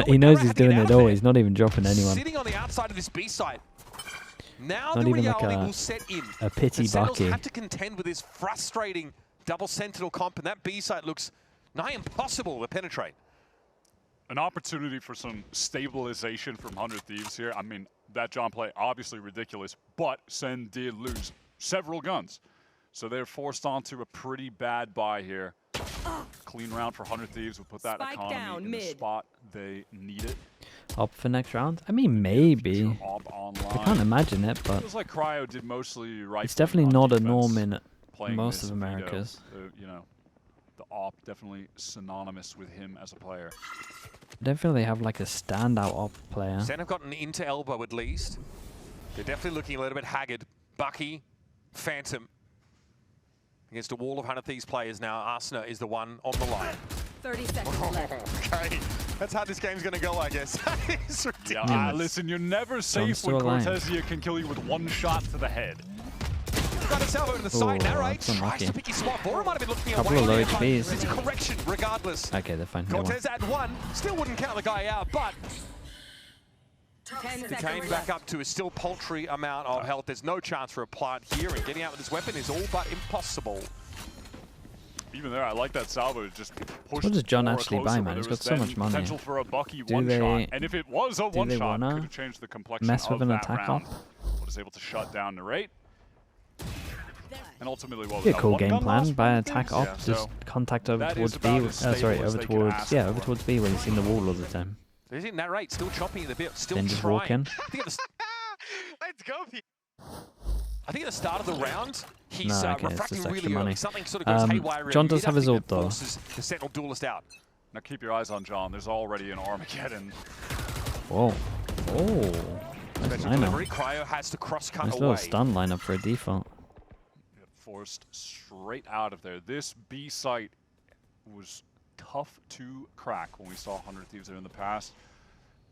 He knows he's doing it all. He's not even dropping anyone. Sitting on the outside of this B side. Now not the even reality like will set in. A pity Bucky. Have to contend with this frustrating double Sentinel comp, and that B side looks nigh impossible to penetrate. An opportunity for some stabilization from 100 Thieves here. I mean, that John play, obviously ridiculous, but Sen did lose several guns. So they're forced onto a pretty bad buy here. Clean round for 100 Thieves. We'll put that economy in the spot they need it. Up for next round? I mean, maybe. I can't imagine it, but feels like Cryo did mostly right. It's definitely not a norm in most of Americas. You know, the op, definitely synonymous with him as a player. I don't feel they have like a standout op player. SEN have gotten into elbow at least. They're definitely looking a little bit haggard. Bucky, Phantom. Against a wall of 100 Thieves players now. Arsena is the one on the line. 30 seconds left. Okay, that's how this game's going to go, I guess. It's ridiculous. Yeah, listen, you're never safe when Cortezia can kill you with one shot to the head. Got a salvo to the side. Narrate tries to pick his spot. Bora might have been looking away. Couple of low HPs. It's a correction, regardless. Okay, they're fine. Cortez at 1. Still wouldn't count the guy out, but he came back up to a still paltry amount of health. There's no chance for a plant here, and getting out with this weapon is all but impossible. Even there, I like that salvo. Just pushed. What does John actually buy, man? He's got so much money. Potential for a Bucky one-shot, and if it was a one-shot, could have changed the complexion mess with of an that attack round. op? Was able to shut down Narrate. And ultimately, what was Be a that, cool one game gun plan loss by from attack Thieves? op, Yeah, just so contact over that towards is B. about as stable Sorry, as over they can towards, ask yeah, for. over towards B where you've seen the wall all the time. There's it, Narrate still chopping the bit, still Then just trying. walk in. Let's go, Pete. I think at the start of the round, he's No, okay, it's refracting just really extra early. money. Something sort of goes haywire. John does have his ult though. Forces the Sentinel duelist out. Now keep your eyes on John. There's already an Armageddon. Whoa. Oh. Nice Special lineup. delivery. Cryo has to cross-cut Nice away. little stun lineup for a default. Get forced straight out of there. This B site was tough to crack when we saw 100 Thieves there in the past.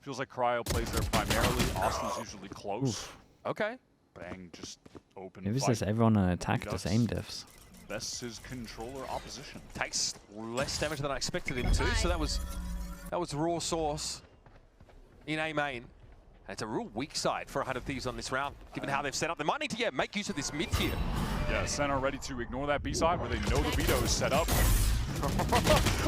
Feels like Cryo plays there primarily. Austin's usually close. Oof. Okay. Bang, just open Maybe it's fight. just everyone on attack He just does aim diffs. Best his controller opposition. Takes less damage than I expected him to, so that was raw sauce in A main. And it's a real weak side for 100 Thieves on this round, given how they've set up. They might need to make use of this mid here. Yeah, SEN are ready to ignore that B side where they know the veto is set up.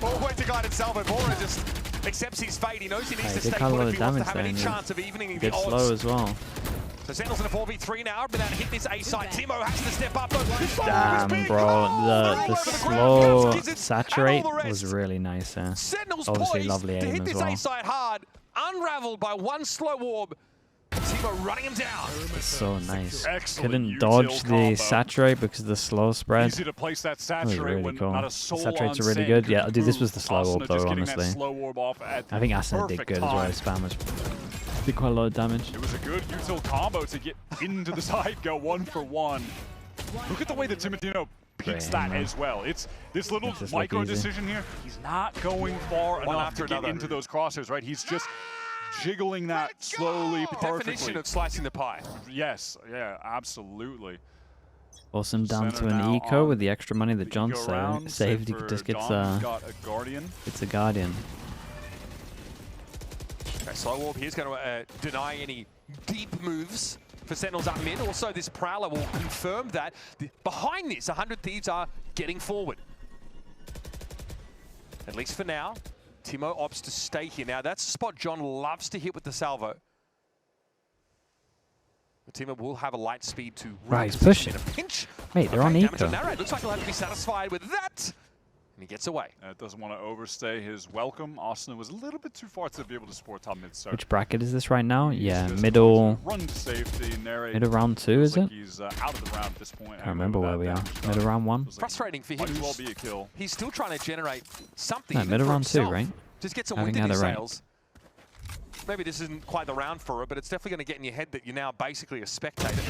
Always a guided salvo. Bora just accepts his fate. He knows he needs to did stay quite a put lot if of he wants to damage have there, any and chance of evening the Gets odds. slow as well. So Sentinels in a 4v3 now, but now hit this A side. Timo has to step up. Damn, bro. The slow saturate was really nice there. Sentinels Obviously poised lovely to aim hit as this well. A side hard, unraveled by one slow orb. Timo running him down. It's so nice. Excellent Couldn't dodge util the combo. saturate because of the slow spread. Easy to place that That was saturate really when cool. not a soul Saturates on are really SEN good. could Yeah, dude, this move. was the slow Asuna orb just though, getting that honestly. slow orb off at the I think Asuna did perfect good as well. time. Spammers did quite a lot of damage. It was a good util combo to get into the side, go 1-for-1. Look at the way that Timotino peeks that as well. It's this little It's just micro like easy. decision here. He's not going far enough after to get another. into those crosshairs, right? He's just jiggling that slowly, perfectly. Definition of slicing the pie. Yes, yeah, absolutely. Awesome down to Center an now eco on with the extra money that the John go round, saved. He save for just gets Don, got a Guardian. it's a Guardian. Okay, slow orb here's going to deny any deep moves for Sentinels up mid. Also, this Prowler will confirm that behind this, 100 Thieves are getting forward. At least for now. Timo opts to stay here. Now, that's a spot John loves to hit with the salvo. But Timo will have a light speed to Right, he's reposition pushing. in a pinch. Mate, they're on damage eco. Narrate. Looks like he'll have to be satisfied with that. And he gets away. Doesn't want to overstay his welcome. Austin was a little bit too far to be able to support top mid. So Which bracket is this right now? he's Yeah, just middle run to safety. Narrate. middle round 2, is like it? He's out of the round at this point. I can't remember where we are. Middle round 1? Frustrating for him. Might as well be a kill. He's still trying to generate something. No, even middle for round 2, himself. right? Just get some I wind think in I his had it right. sails. Maybe this isn't quite the round for it, but it's definitely going to get in your head that you're now basically a spectator.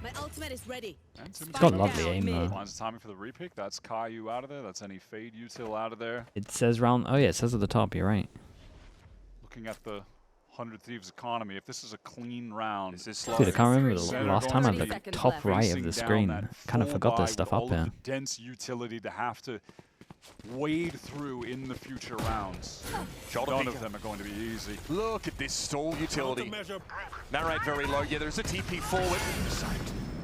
My ultimate is ready. It's got lovely aim though. Finds the timing for the repick. That's Caillou out of there. That's any fade util out of there. It says round, oh yeah, it says at the top, you're right. Looking at the 100 Thieves economy, if this is a clean round, This is slow. Dude, I can't remember the Center last time I going had to the be top right of facing the down screen. that Kind of full forgot buy this stuff with up all of here. the dense utility to have to wade through in the future rounds. None of them are going to be easy. Look at this stall utility. Narrate very low. Yeah, there's a TP forward.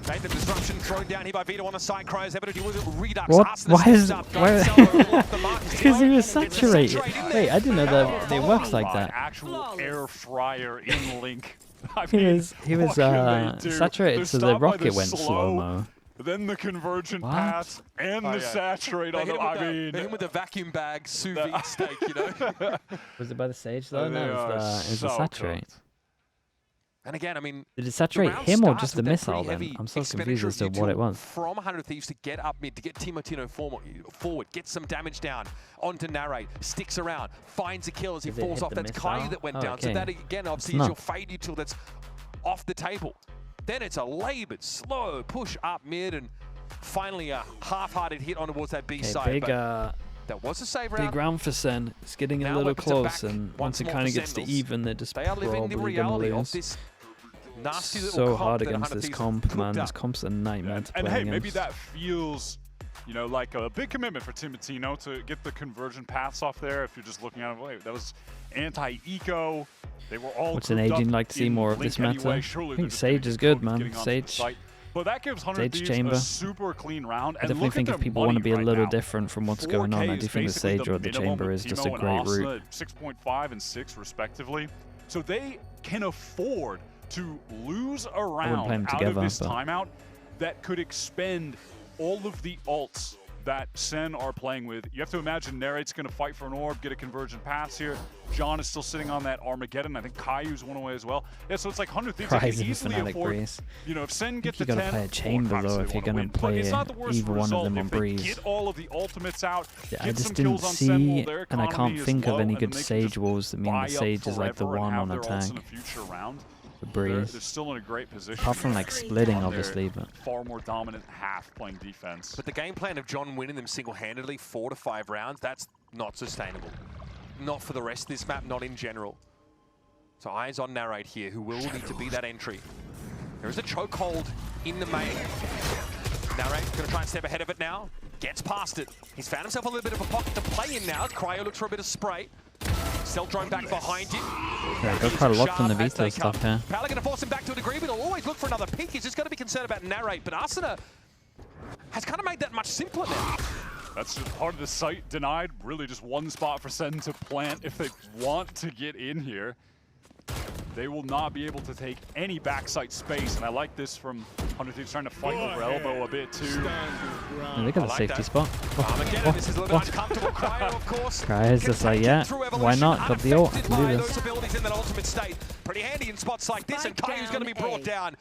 Made the disruption thrown down here by Vito on the side. Cryo's able to deal with it. Redux. What? Arsena Why is- steps up. why- Because he was saturated. Wait, I didn't know that it works like that. Actual air fryer in Link. I He mean, was what can they do? saturated, They're so the stopped by rocket went slow-mo. Then the convergent What? pass and the yeah. saturate on They the. I hit mean, him with the vacuum bag sous vide steak, you know? Was it by the stage though? they No, are it was the so saturate. cooked. And again, I mean, did it saturate him or just the missile then? Heavy I'm so confused as to what it was. From 100 Thieves to get up mid, to get Timotino forward, get some damage down onto Narrate, sticks around, finds a kill as he falls off. That's Caillou that went down. So that again, obviously, is your fade util that's off the table. Then it's a labored, slow push up mid, and finally a half-hearted hit on towards that B side. Big, that was a save round. Big round for Sen. It's getting a little close, and once it kind of gets to even, they're just probably going to lose. So hard against this comp, man. This comp's a nightmare to play against. And hey, maybe that feels, you know, like a big commitment for Timotino to get the conversion paths off there. If you're just looking at it, wait, that was anti-eco. They were all. What's an agent like to see more of this meta? I think Sage is good, man. Sage. But that gives 100 Thieves a super clean round. I definitely think if people want to be a little different from what's going on, I do think the Sage or the Chamber is just a great route. 6.5 and 6 respectively. So they can afford to lose a round out of this timeout that could expend all of the ults that SEN are playing with. You have to imagine Narrate's going to fight for an orb, get a conversion pass here. John is still sitting on that Armageddon. I think Caillou's one away as well. Yeah, so it's like 100 Thieves can easily afford. You know, if SEN get the 10, you got to play a Chamber though if you're going to play either one of them on Breeze. Get all of the ultimates out. Yeah, I just didn't see, and I can't think of any good Sage walls that mean the Sage is like the one on attack. The Breeze. They're still in a great position. Apart from like splitting, obviously, but far more dominant half playing defense. But the game plan of John winning them single-handedly 4 to 5 rounds, that's not sustainable. Not for the rest of this map, not in general. So eyes on Narrate here, who will need to be that entry. There is a chokehold in the main. Narrate going to try and step ahead of it now. Gets past it. He's found himself a little bit of a pocket to play in now. Cryo looks for a bit of spray. Cell drone back behind him. Yeah, they're quite a lot from the Vito stuff here. Pala going to force him back to a degree, but he'll always look for another peek. He's just going to be concerned about Narrate, but Asuna has kind of made that much simpler now. That's just part of the site denied. Really just one spot for SEN to plant if they want to get in here. They will not be able to take any backside space, and I like this from 100 Thieves trying to fight over elbow a bit too. Yeah, they got a safety spot. This is a little uncomfortable. Cryo, of course. Cryo's just like, yeah, why not? Got the ult, I can do this. Abilities in that ultimate state. Pretty handy in spots like this, and Caillou's going to be brought down.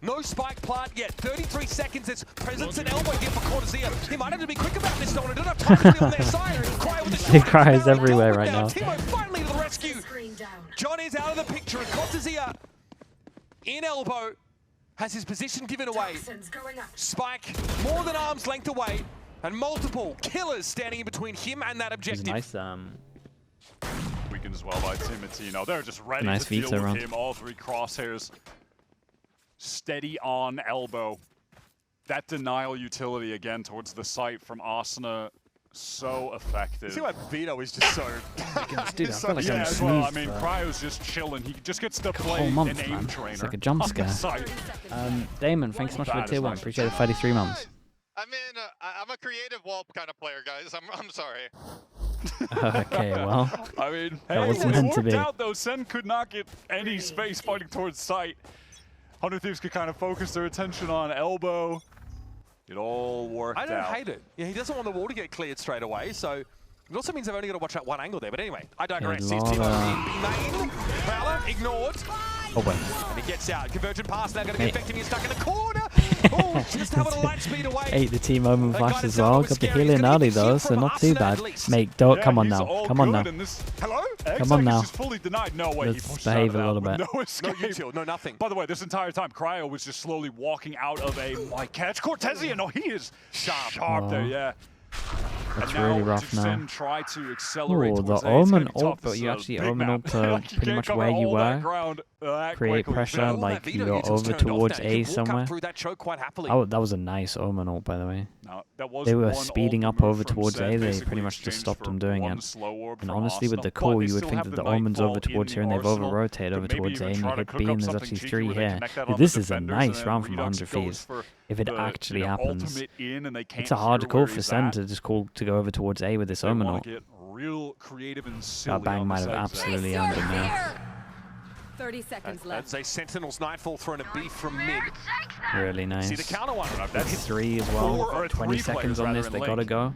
No spike plant yet. 33 seconds. It's presence and elbow here for Corrode. He might have to be quick about this, though, and I don't have time to be on their side. Cryo with the shot. Cryo's everywhere right now. Timo finally to the rescue. John is out of the picture, and Cortezia in elbow has his position given away. Spike more than arm's length away, and multiple killers standing in between him and that objective. Nice, weakened as well by Timotino. They're just ready to deal with him. All 3 crosshairs steady on elbow. That denial utility again towards the site from Asuna. So effective. See why Vito is just so... Dude, I feel like yeah, as well. I mean, Cryo's just chilling. He just gets to play an aim trainer. It's like a jump scare. Damon, thanks so much for the tier 1. Appreciate the 33 months. I mean, I'm a creative wall kind of player, guys. I'm sorry. Okay, well. I mean, that wasn't meant to be. Out, though. SEN could not get any space fighting towards site. 100 Thieves could kind of focus their attention on elbow. It all worked out. I don't hate it. Yeah, he doesn't want the wall to get cleared straight away, so it also means they've only got to watch out one angle there. But anyway, I digress. Sees Timo in main. Prowler ignored. Oh, wait. And he gets out. Convergent pass now going to affect him. He's stuck in the corner. Oh, just having a light speed away. Ate the team moment flash as well. Got the healing early though, so not too bad. Mate, don't come on now. Come on now. Hello? Come on now. Fully denied. No way. Let's behave a little bit. No escape. No util, no nothing. By the way, this entire time, Cryo was just slowly walking out of a catch. Cortezia, no, he is sharp there, yeah. That's really rough now. Try to accelerate oh, the Omen ult, but you actually Omen ult to pretty much where you were. Create pressure, like you go over towards A somewhere. Oh, that was a nice Omen ult, by the way. They were speeding up over towards A, they pretty much just stopped them doing it. And honestly, with the core, you would think that the Omen's over towards here and they've over-rotated over towards A and you hit B and there's actually 3 here. This is a nice round from 100 Thieves. If it actually happens, it's a harder call for SEN to just call to go over towards A with this Omen ult. That bang might have absolutely ended now. 30 seconds That's left. a Sentinels Nightfall thrown a B from mid. Really nice. See the counter one. That's 3 as well. 20 seconds on this. They gotta go.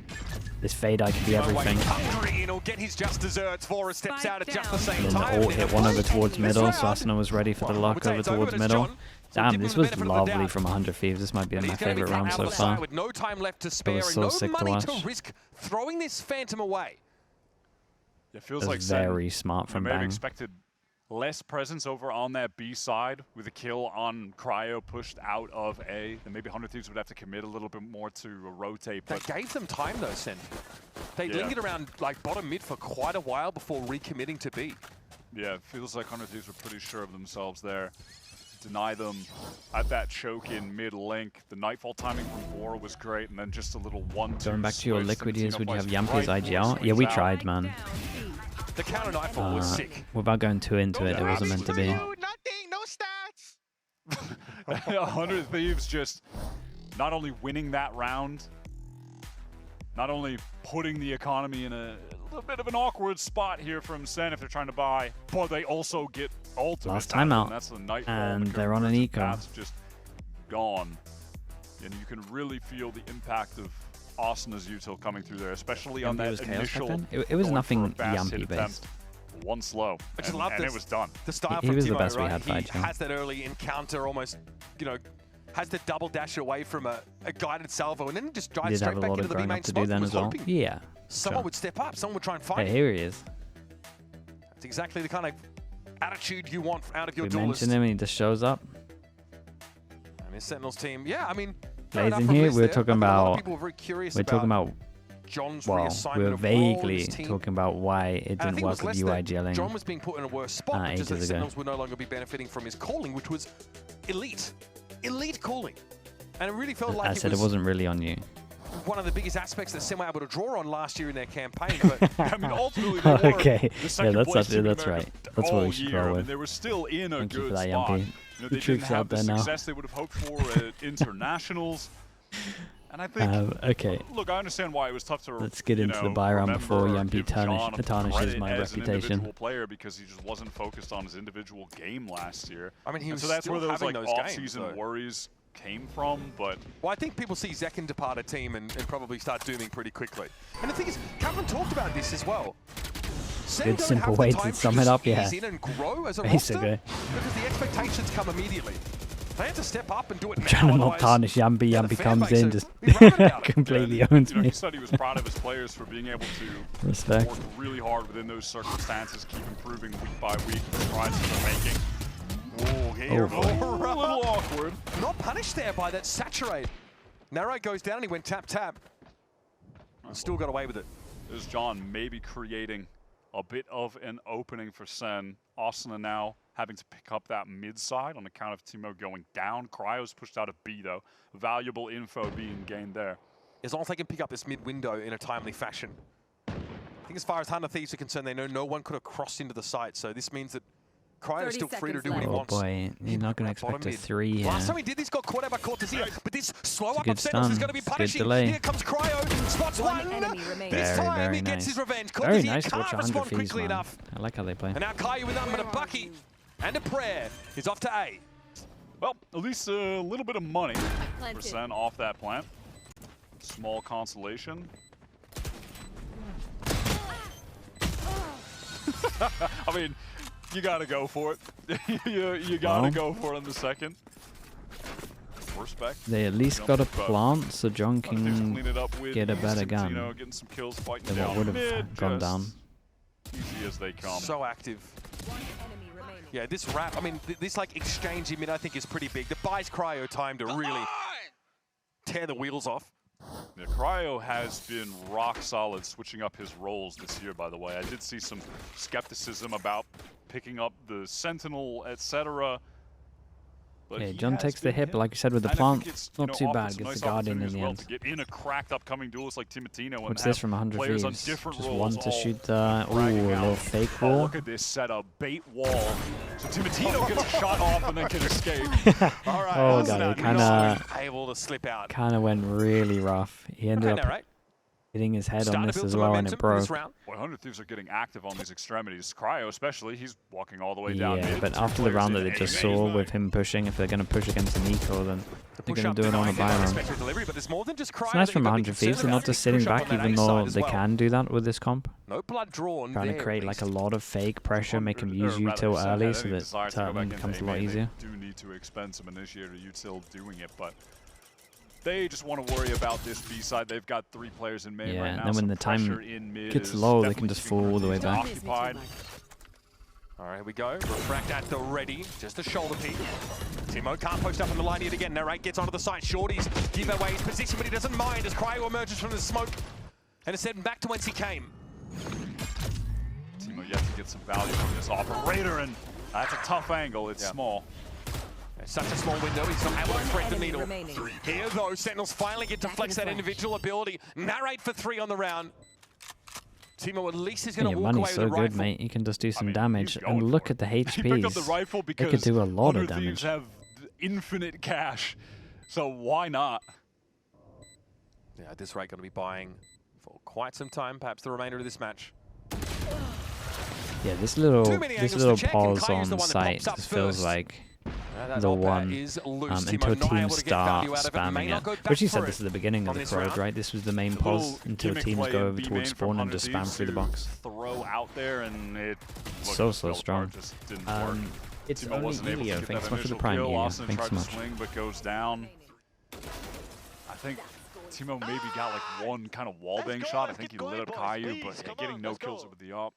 This fade eye can be everything. Hungry, he'll get his just desserts. Forrest steps out at just the same And time. the ult hit one over towards middle, so Asuna was ready for the lock over towards middle. Damn, this was lovely from 100 Thieves. This might be my favorite round so far. With no time left to spare so and sick no to money watch. to risk throwing this Phantom away. It feels That's like very smart from maybe Bang. expected less presence over on that B side with a kill on Cryo pushed out of A. Then maybe 100 Thieves would have to commit a little bit more to rotate. That But gave them time though, Sen. They lingered around like bottom mid for quite a while before recommitting to B. yeah, it feels like 100 Thieves were pretty sure of themselves there. Deny them at that choke in mid link. The Nightfall timing from 4 was great, and then just a little 1-2 Going back to your switch. liquid years, would you have Sentinel Yampi's right IGL? swings Yeah, we out. tried, man. The counter Nightfall was sick. Without going too into it, it wasn't meant to be. Nothing, no stats. 100 Thieves just not only winning that round, not only putting the economy in a little bit of an awkward spot here from Sen if they're trying to buy, but they also get ultimate. Last timeout. And that's the Nightfall. And the they're on an eco. That's just gone. And you can really feel the impact of Asuna's util coming through there, especially on that initial. It was going nothing for a fast hit Yampy based. attempt. One slow, I just and, love and this. it was done. The style He from was the Timo, best we right? had He fight, yeah. has that early encounter, almost, you know, has the double dash away from a guided salvo, and then just He drives did have straight a back lot into of the B growing main up to smoke. do then Was as well. hoping Yeah. someone would step up, someone would try and fight. Hey, here he is. That's exactly the kind of attitude you want out of your We duelist. mentioned him and he just shows up. And his Sentinels team, yeah, I mean, Plays in here, we were talking about, John's well, we reassignment were of role in vaguely his team. talking about why it And I didn't think it was work with less UI that gelling. John was being put in a worse spot, but just that ages ago. Sentinels would no longer be benefiting from his calling, which was elite. Elite calling. And it really felt like I said it wasn't really on you. one of the biggest aspects that Sen were able to draw on last year in their campaign. But I mean, ultimately, they were Okay, the yeah, second that's place team in that's America right. That's what we all should year, go and with. they were still in a Thank you good for that, spot. Yampy. You know, The they didn't truth's have out the there now. success they would have hoped for at internationals. And I think, Okay, look, I understand why it was tough to. let's get into the buy round before Yampy tarnishes tarnishes my as an reputation. individual player because he just wasn't focused on his individual game last year. I mean, he was so that's still where those having like those off-season games, though. worries came from. But well, I think people see Zekken depart a team and probably start dooming pretty quickly. And the thing is, Captain talked about this as well. Sen Good don't simple have the way time to sum it up, yeah. ease in and grow as a Basically. roster because the expectations come immediately. They have to step up and do it now. Trying to not otherwise- tarnish Yampy. yeah, the Yampy fan comes base in, are just rabid about it. completely and, owns you know, me. he said he was proud of his players for being able to Respect. work really hard within those circumstances, keep improving week by week, the strides that they're making. Oh, here, boy. A little awkward. not punished there by that saturate. Narrow goes down and he went tap tap. And still got away with it. There's John maybe creating a bit of an opening for Sen. Asuna now having to pick up that mid side on account of Timo going down. Cryo's pushed out of B though. Valuable info being gained there. As long as they can pick up this mid window in a timely fashion. I think as far as 100 Thieves are concerned, they know no one could have crossed into the site. So this means that Cryo is 30 still free to seconds do what he Oh wants. boy, you're not going to Bottom expect a mid. 3 here. Last time he did this, got caught out by Cortezia, but this slow up good of Sentinels is stun. going to be It's a good punishing. delay. Here comes Cryo, spots One one. enemy remaining. This Very, time very he gets nice. his revenge. Very Cortezia nice to watch can't 100 respond Thieves, quickly man. enough. I like how they play. And now Caillou with nothing but a bucky and a prayer is off to A. Well, at least a little bit of money for Planted. Sen off that plant. Small consolation. I mean, you gotta go for it. you gotta go for it in the second. Respect. They at least got a plant, so John Clean can it up with get a better gun Timotino getting some kills, fighting than down what would have mid, gone just down. Easy as they come. So active. One enemy remaining. Yeah, this wrap, I mean, this like exchange in mid I think is pretty big. The buys Cryo time to really tear the wheels off. Yeah, Cryo has been rock solid switching up his roles this year, by the way. I did see some skepticism about picking up the Sentinel, etc. Yeah, John takes the hip, like you said, with the plant. It's not too bad. Gets Nice the Guardian in opportunity the as well end. to get in a cracked upcoming duelist like Timotino and What's have this from 100 players on Thieves? different Just roles one to all shoot ooh, a bragging little out. fake Oh, wall. look at this setup, bait wall. So Timotino gets a shot off and then can escape. All right, Oh Asuna god, it not able to slip out. kind of went really rough. He ended Okay, up right? hitting his head on this as well, and it broke. Boy, 100 Thieves are getting active on these extremities. Cryo especially, he's walking all the way down. Yeah, but after the round that they just saw with him pushing, if they're going to push against an eco, then they're going to do it on a buy round. It's nice from 100 Thieves. They're not just sitting back, even though they can do that with this comp. No blood drawn. Trying to create like a lot of fake pressure, make him use util early so that turn becomes a lot easier. They do need to expend some initiator util doing it, but they just want to worry about this B side. They've got 3 players in main right now. And then when the time gets low, they can just fall all the way back. Occupied. All right, here we go. Refract at the ready. Just a shoulder peek. Timo can't post up on the line yet again. Narrate gets onto the side. Shorties give away his position, but he doesn't mind as Cryo emerges from the smoke and is heading back to whence he came. Timo yet to get some value from this operator, and that's a tough angle. It's small. It's such a small window, he's not able to thread the needle. Here, though, Sentinels finally get to flex that individual ability. Narrate for 3 on the round. Timo at least is going to walk away with the rifle. Money's so good, mate. You can just do some damage. And look at the HPs. They could do a lot of damage. Have infinite cash, so why not? Yeah, at this rate, going to be buying for quite some time, perhaps the remainder of this match. Yeah, this little pause on site just feels like the one until teams start spamming it. Which you said this is the beginning of the Corrode, right? This was the main pause until teams go over towards spawn and just spam through the box. Throw out there and it so strong. It's only Elio. Thanks so much for the prime, Elio. Thanks so much. Swing, but goes down. I think Timo maybe got like one kind of wallbang shot. I think he lit up Caillou, but yeah, getting no kills with the op.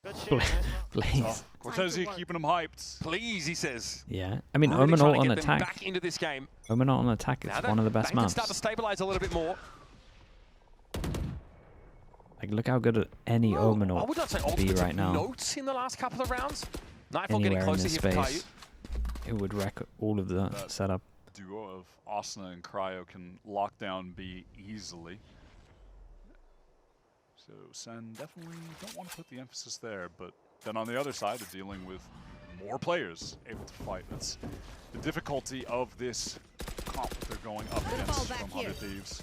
Please. Cortez keeping him hyped. Please, he says. Yeah. I mean, Omenol on attack. Back into this game. Omenol on attack is one of the best maps. Start to stabilize a little bit more. Like, look how good any Omenol would be right now. Notes in the last couple of rounds. Nightfall Anywhere getting closer in this here for space, it would wreck all of the setup. Duo of Asuna and Cryo can lock down B easily. So SEN definitely don't want to put the emphasis there, but then on the other side, they're dealing with more players able to fight. That's the difficulty of this comp they're going up against from 100 Thieves.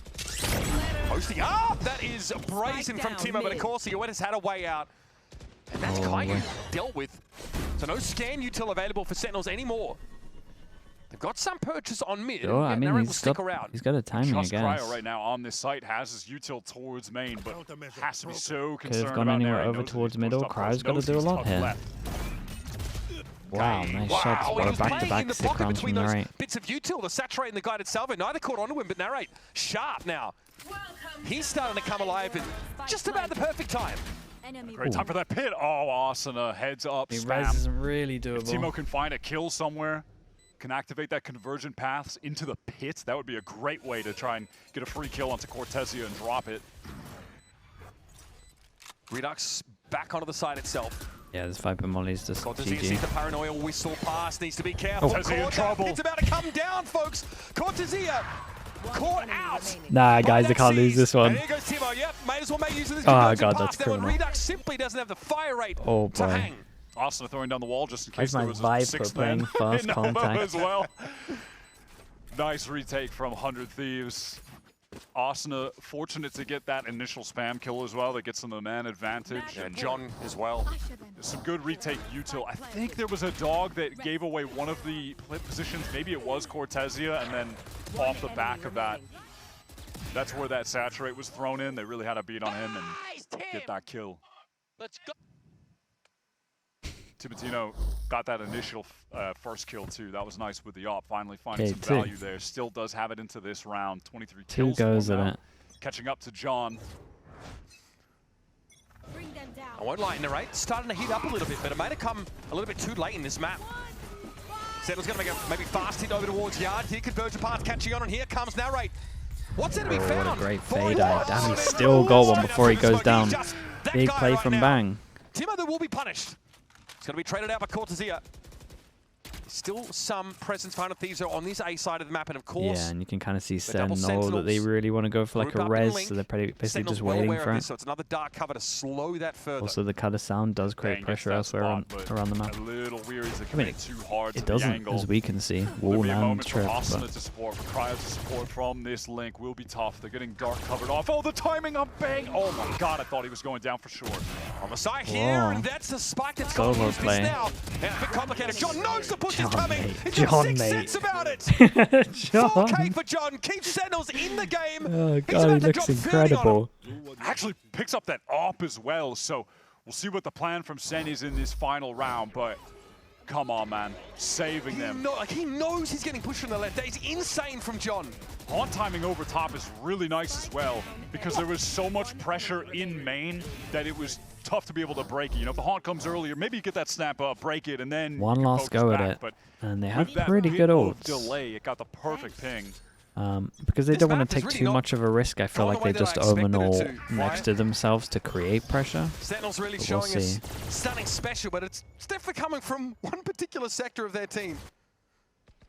Posting up! That is brazen from Timo, but of course the has had a way out. And that's Caillou dealt with. So no scan util available for Sentinels anymore. They've got some purchase on mid. Oh, I mean, he's got a timing, I guess. Cryo right now on this site has his util towards main, but has to be so concerned. Could have gone anywhere over towards middle. Cryo's got to do a lot here. Wow, nice shots. What a back-to-back 6 rounds from Narrate. Bits of util to saturate in the guided salvo. Neither caught onto him, but Narrate sharp now. He's starting to come alive at just about the perfect time. Great time for that pit. Oh, Asuna heads up. Res isn't really doable. If Timo can find a kill somewhere, can activate that conversion paths into the pit, that would be a great way to try and get a free kill onto Cortezia and drop it. Redux back onto the side itself. Yeah, this Viper Molly's just Cortezia sees the paranoia whistle pass, needs to be careful. Cortezia in trouble. It's about to come down, folks. Cortezia caught out. Nah, guys, they can't lose this one. And here goes Timo. Yep, might as well make use of this. Oh, God, that's criminal. Redux simply doesn't have the fire rate to hang. Asuna throwing down the wall just in case there was a 6 man fast contact as well. Nice retake from 100 Thieves. Asuna fortunate to get that initial spam kill as well. That gets them a man advantage. And John as well. Some good retake util. I think there was a dog that gave away one of the positions. Maybe it was Cortezia, and then off the back of that, that's where that saturate was thrown in. They really had a beat on him and get that kill. Let's go. Timotino got that initial first kill too. That was nice with the op, finally finding some value there. Still does have it into this round. 23 kills. 2 goes at it. Catching up to John. I won't lie, Narrate starting to heat up a little bit, but it might have come a little bit too late in this map. Settle's going to make a maybe fast hit over towards Yard. Here conversion path catching on, and here comes Narrate. What's there to be found? What a great fade out. Damn, he still got one before he goes down. Big play from Bang. Timo will be punished. It's going to be traded out by Cortezia. Still some presence for 100 Thieves on this A side of the map, and of course... Yeah, and you can kind of see SEN know that they really want to go for like a res, so they're basically just waiting for it. So it's another dark cover to slow that further. Also, the cutter sound does create pressure elsewhere around the map. A little weary as I mean, it doesn't, as we can see. Wall and trip, to support, Cryo to support from this link will be tough. They're getting dark covered off. Oh, the timing on Bang! Oh my god, I thought he was going down for sure. On the side here, and that's the spike that's going to use this now. Yeah, a bit complicated. John knows the push is coming. He's got 6 cents about it. 4K for John. Keeps Sentinels in the game. Oh god, he looks incredible. Actually picks up that op as well, so we'll see what the plan from Sen is in this final round, but come on, man. Saving them. He knows he's getting pushed from the left. That is insane from John. Haunt timing over top is really nice as well, because there was so much pressure in main that it was tough to be able to break it. You know, if the Haunt comes earlier, maybe you get that snap up, break it, and then one last go at it. But and they have pretty good ults. Delay, it got the perfect ping. Because they don't want to take too much of a risk, I feel like they just omen all next to themselves to create pressure. Sentinels really showing us something special, but it's definitely coming from one particular sector of their team.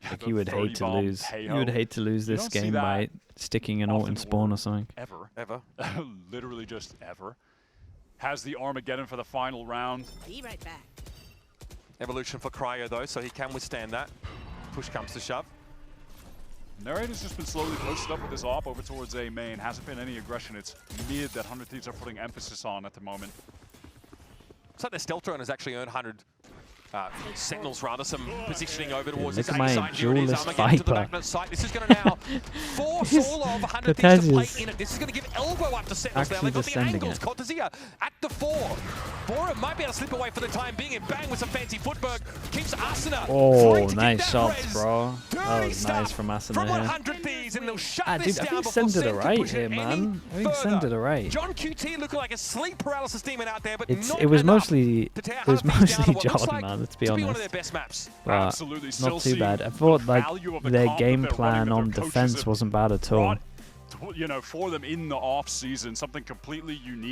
Like you would hate to lose. You would hate to lose this game by sticking an ult in spawn or something. Ever. Literally just ever. Has the Armageddon for the final round. Be right back. Evolution for Cryo though, so he can withstand that. Push comes to shove. Narrator's just been slowly posted up with his op over towards A main. Hasn't been any aggression. It's mid that 100 Thieves are putting emphasis on at the moment. Looks like their stealth drone has actually earned 100 Sentinels rather, some positioning over towards this A my side. duelist Viper. This is going to now force all of 100 Thieves to play in it. This is going to give elbow up to Sentinels now. They've got the angles. Cortezia at the 4. Bora might be able to slip away for the time being, and Bang with some fancy footwork keeps Asuna. Oh, nice shots, bro. That was nice from Asuna from here. 100 Thieves, and they'll shut this dude, down. I think Sen did it right here, man. I think Sen did it right. John QT looking like a sleep paralysis demon out there, but it was mostly John, man. Let's be honest. One of their best maps. Absolutely. Not too bad. I thought like their game plan on defense wasn't bad at all. You know, for them in the off season, something completely unique.